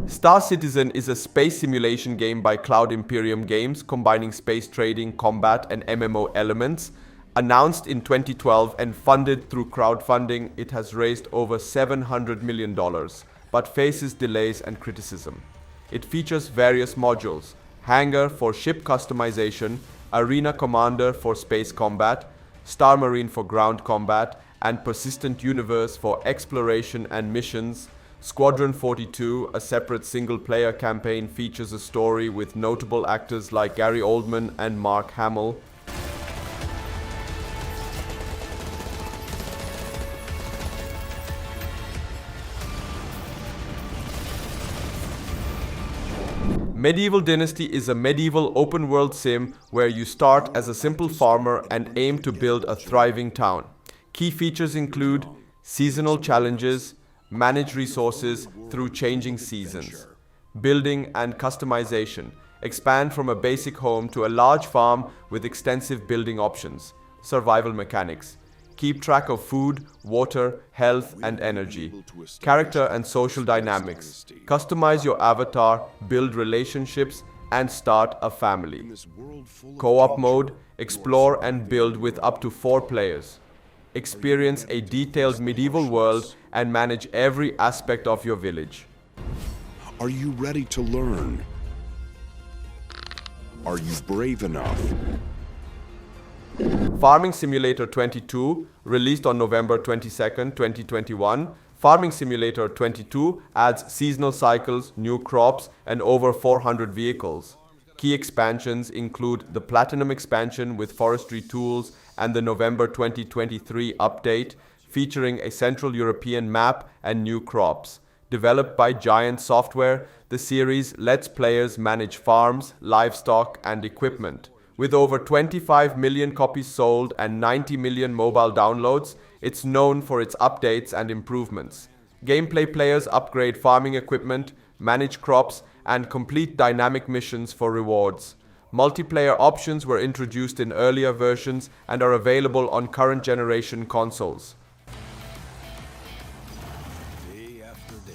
[SPEAKER 2] Star Citizen is a space simulation game by Cloud Imperium Games combining space trading, combat, and MMO elements. Announced in 2012 and funded through crowdfunding, it has raised over $700 million, but faces delays and criticism. It features various modules: Hangar for ship customization, Arena Commander for space combat, Star Marine for ground combat, and Persistent Universe for exploration and missions. Squadron 42, a separate single-player campaign, features a story with notable actors like Gary Oldman and Mark Hamill. Medieval Dynasty is a medieval open-world sim where you start as a simple farmer and aim to build a thriving town. Key features include seasonal challenges, manage resources through changing seasons, building and customization, expand from a basic home to a large farm with extensive building options, survival mechanics, keep track of food, water, health, and energy, character and social dynamics, customize your avatar, build relationships, and start a family. Co-op mode, explore and build with up to 4 players. Experience a detailed medieval world and manage every aspect of your village.
[SPEAKER 15] Are you ready to learn? Are you brave enough?
[SPEAKER 2] Farming Simulator 22, released on November 22nd, 2021. Farming Simulator 22 adds seasonal cycles, new crops, and over 400 vehicles. Key expansions include the Platinum expansion with forestry tools and the November 2023 update featuring a Central European map and new crops. Developed by Giant Software, the series lets players manage farms, livestock, and equipment. With over 25 million copies sold and 90 million mobile downloads, it's known for its updates and improvements. Gameplay players upgrade farming equipment, manage crops, and complete dynamic missions for rewards. Multiplayer options were introduced in earlier versions and are available on current generation consoles.
[SPEAKER 15] Day after day.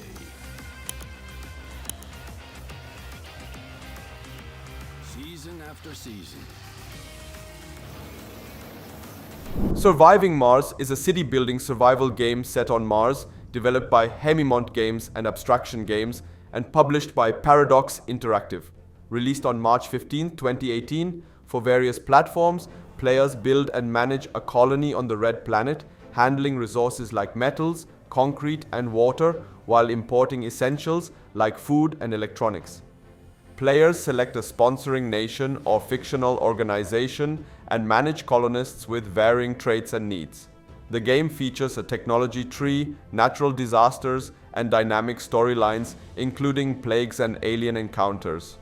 [SPEAKER 15] Season after season.
[SPEAKER 2] Surviving Mars is a city-building survival game set on Mars, developed by Hemimont Games and Abstraction Games, and published by Paradox Interactive. Released on March 15, 2018, for various platforms, players build and manage a colony on the Red Planet, handling resources like metals, concrete, and water, while importing essentials like food and electronics. Players select a sponsoring nation or fictional organization and manage colonists with varying traits and needs. The game features a technology tree, natural disasters, and dynamic storylines, including plagues and alien encounters.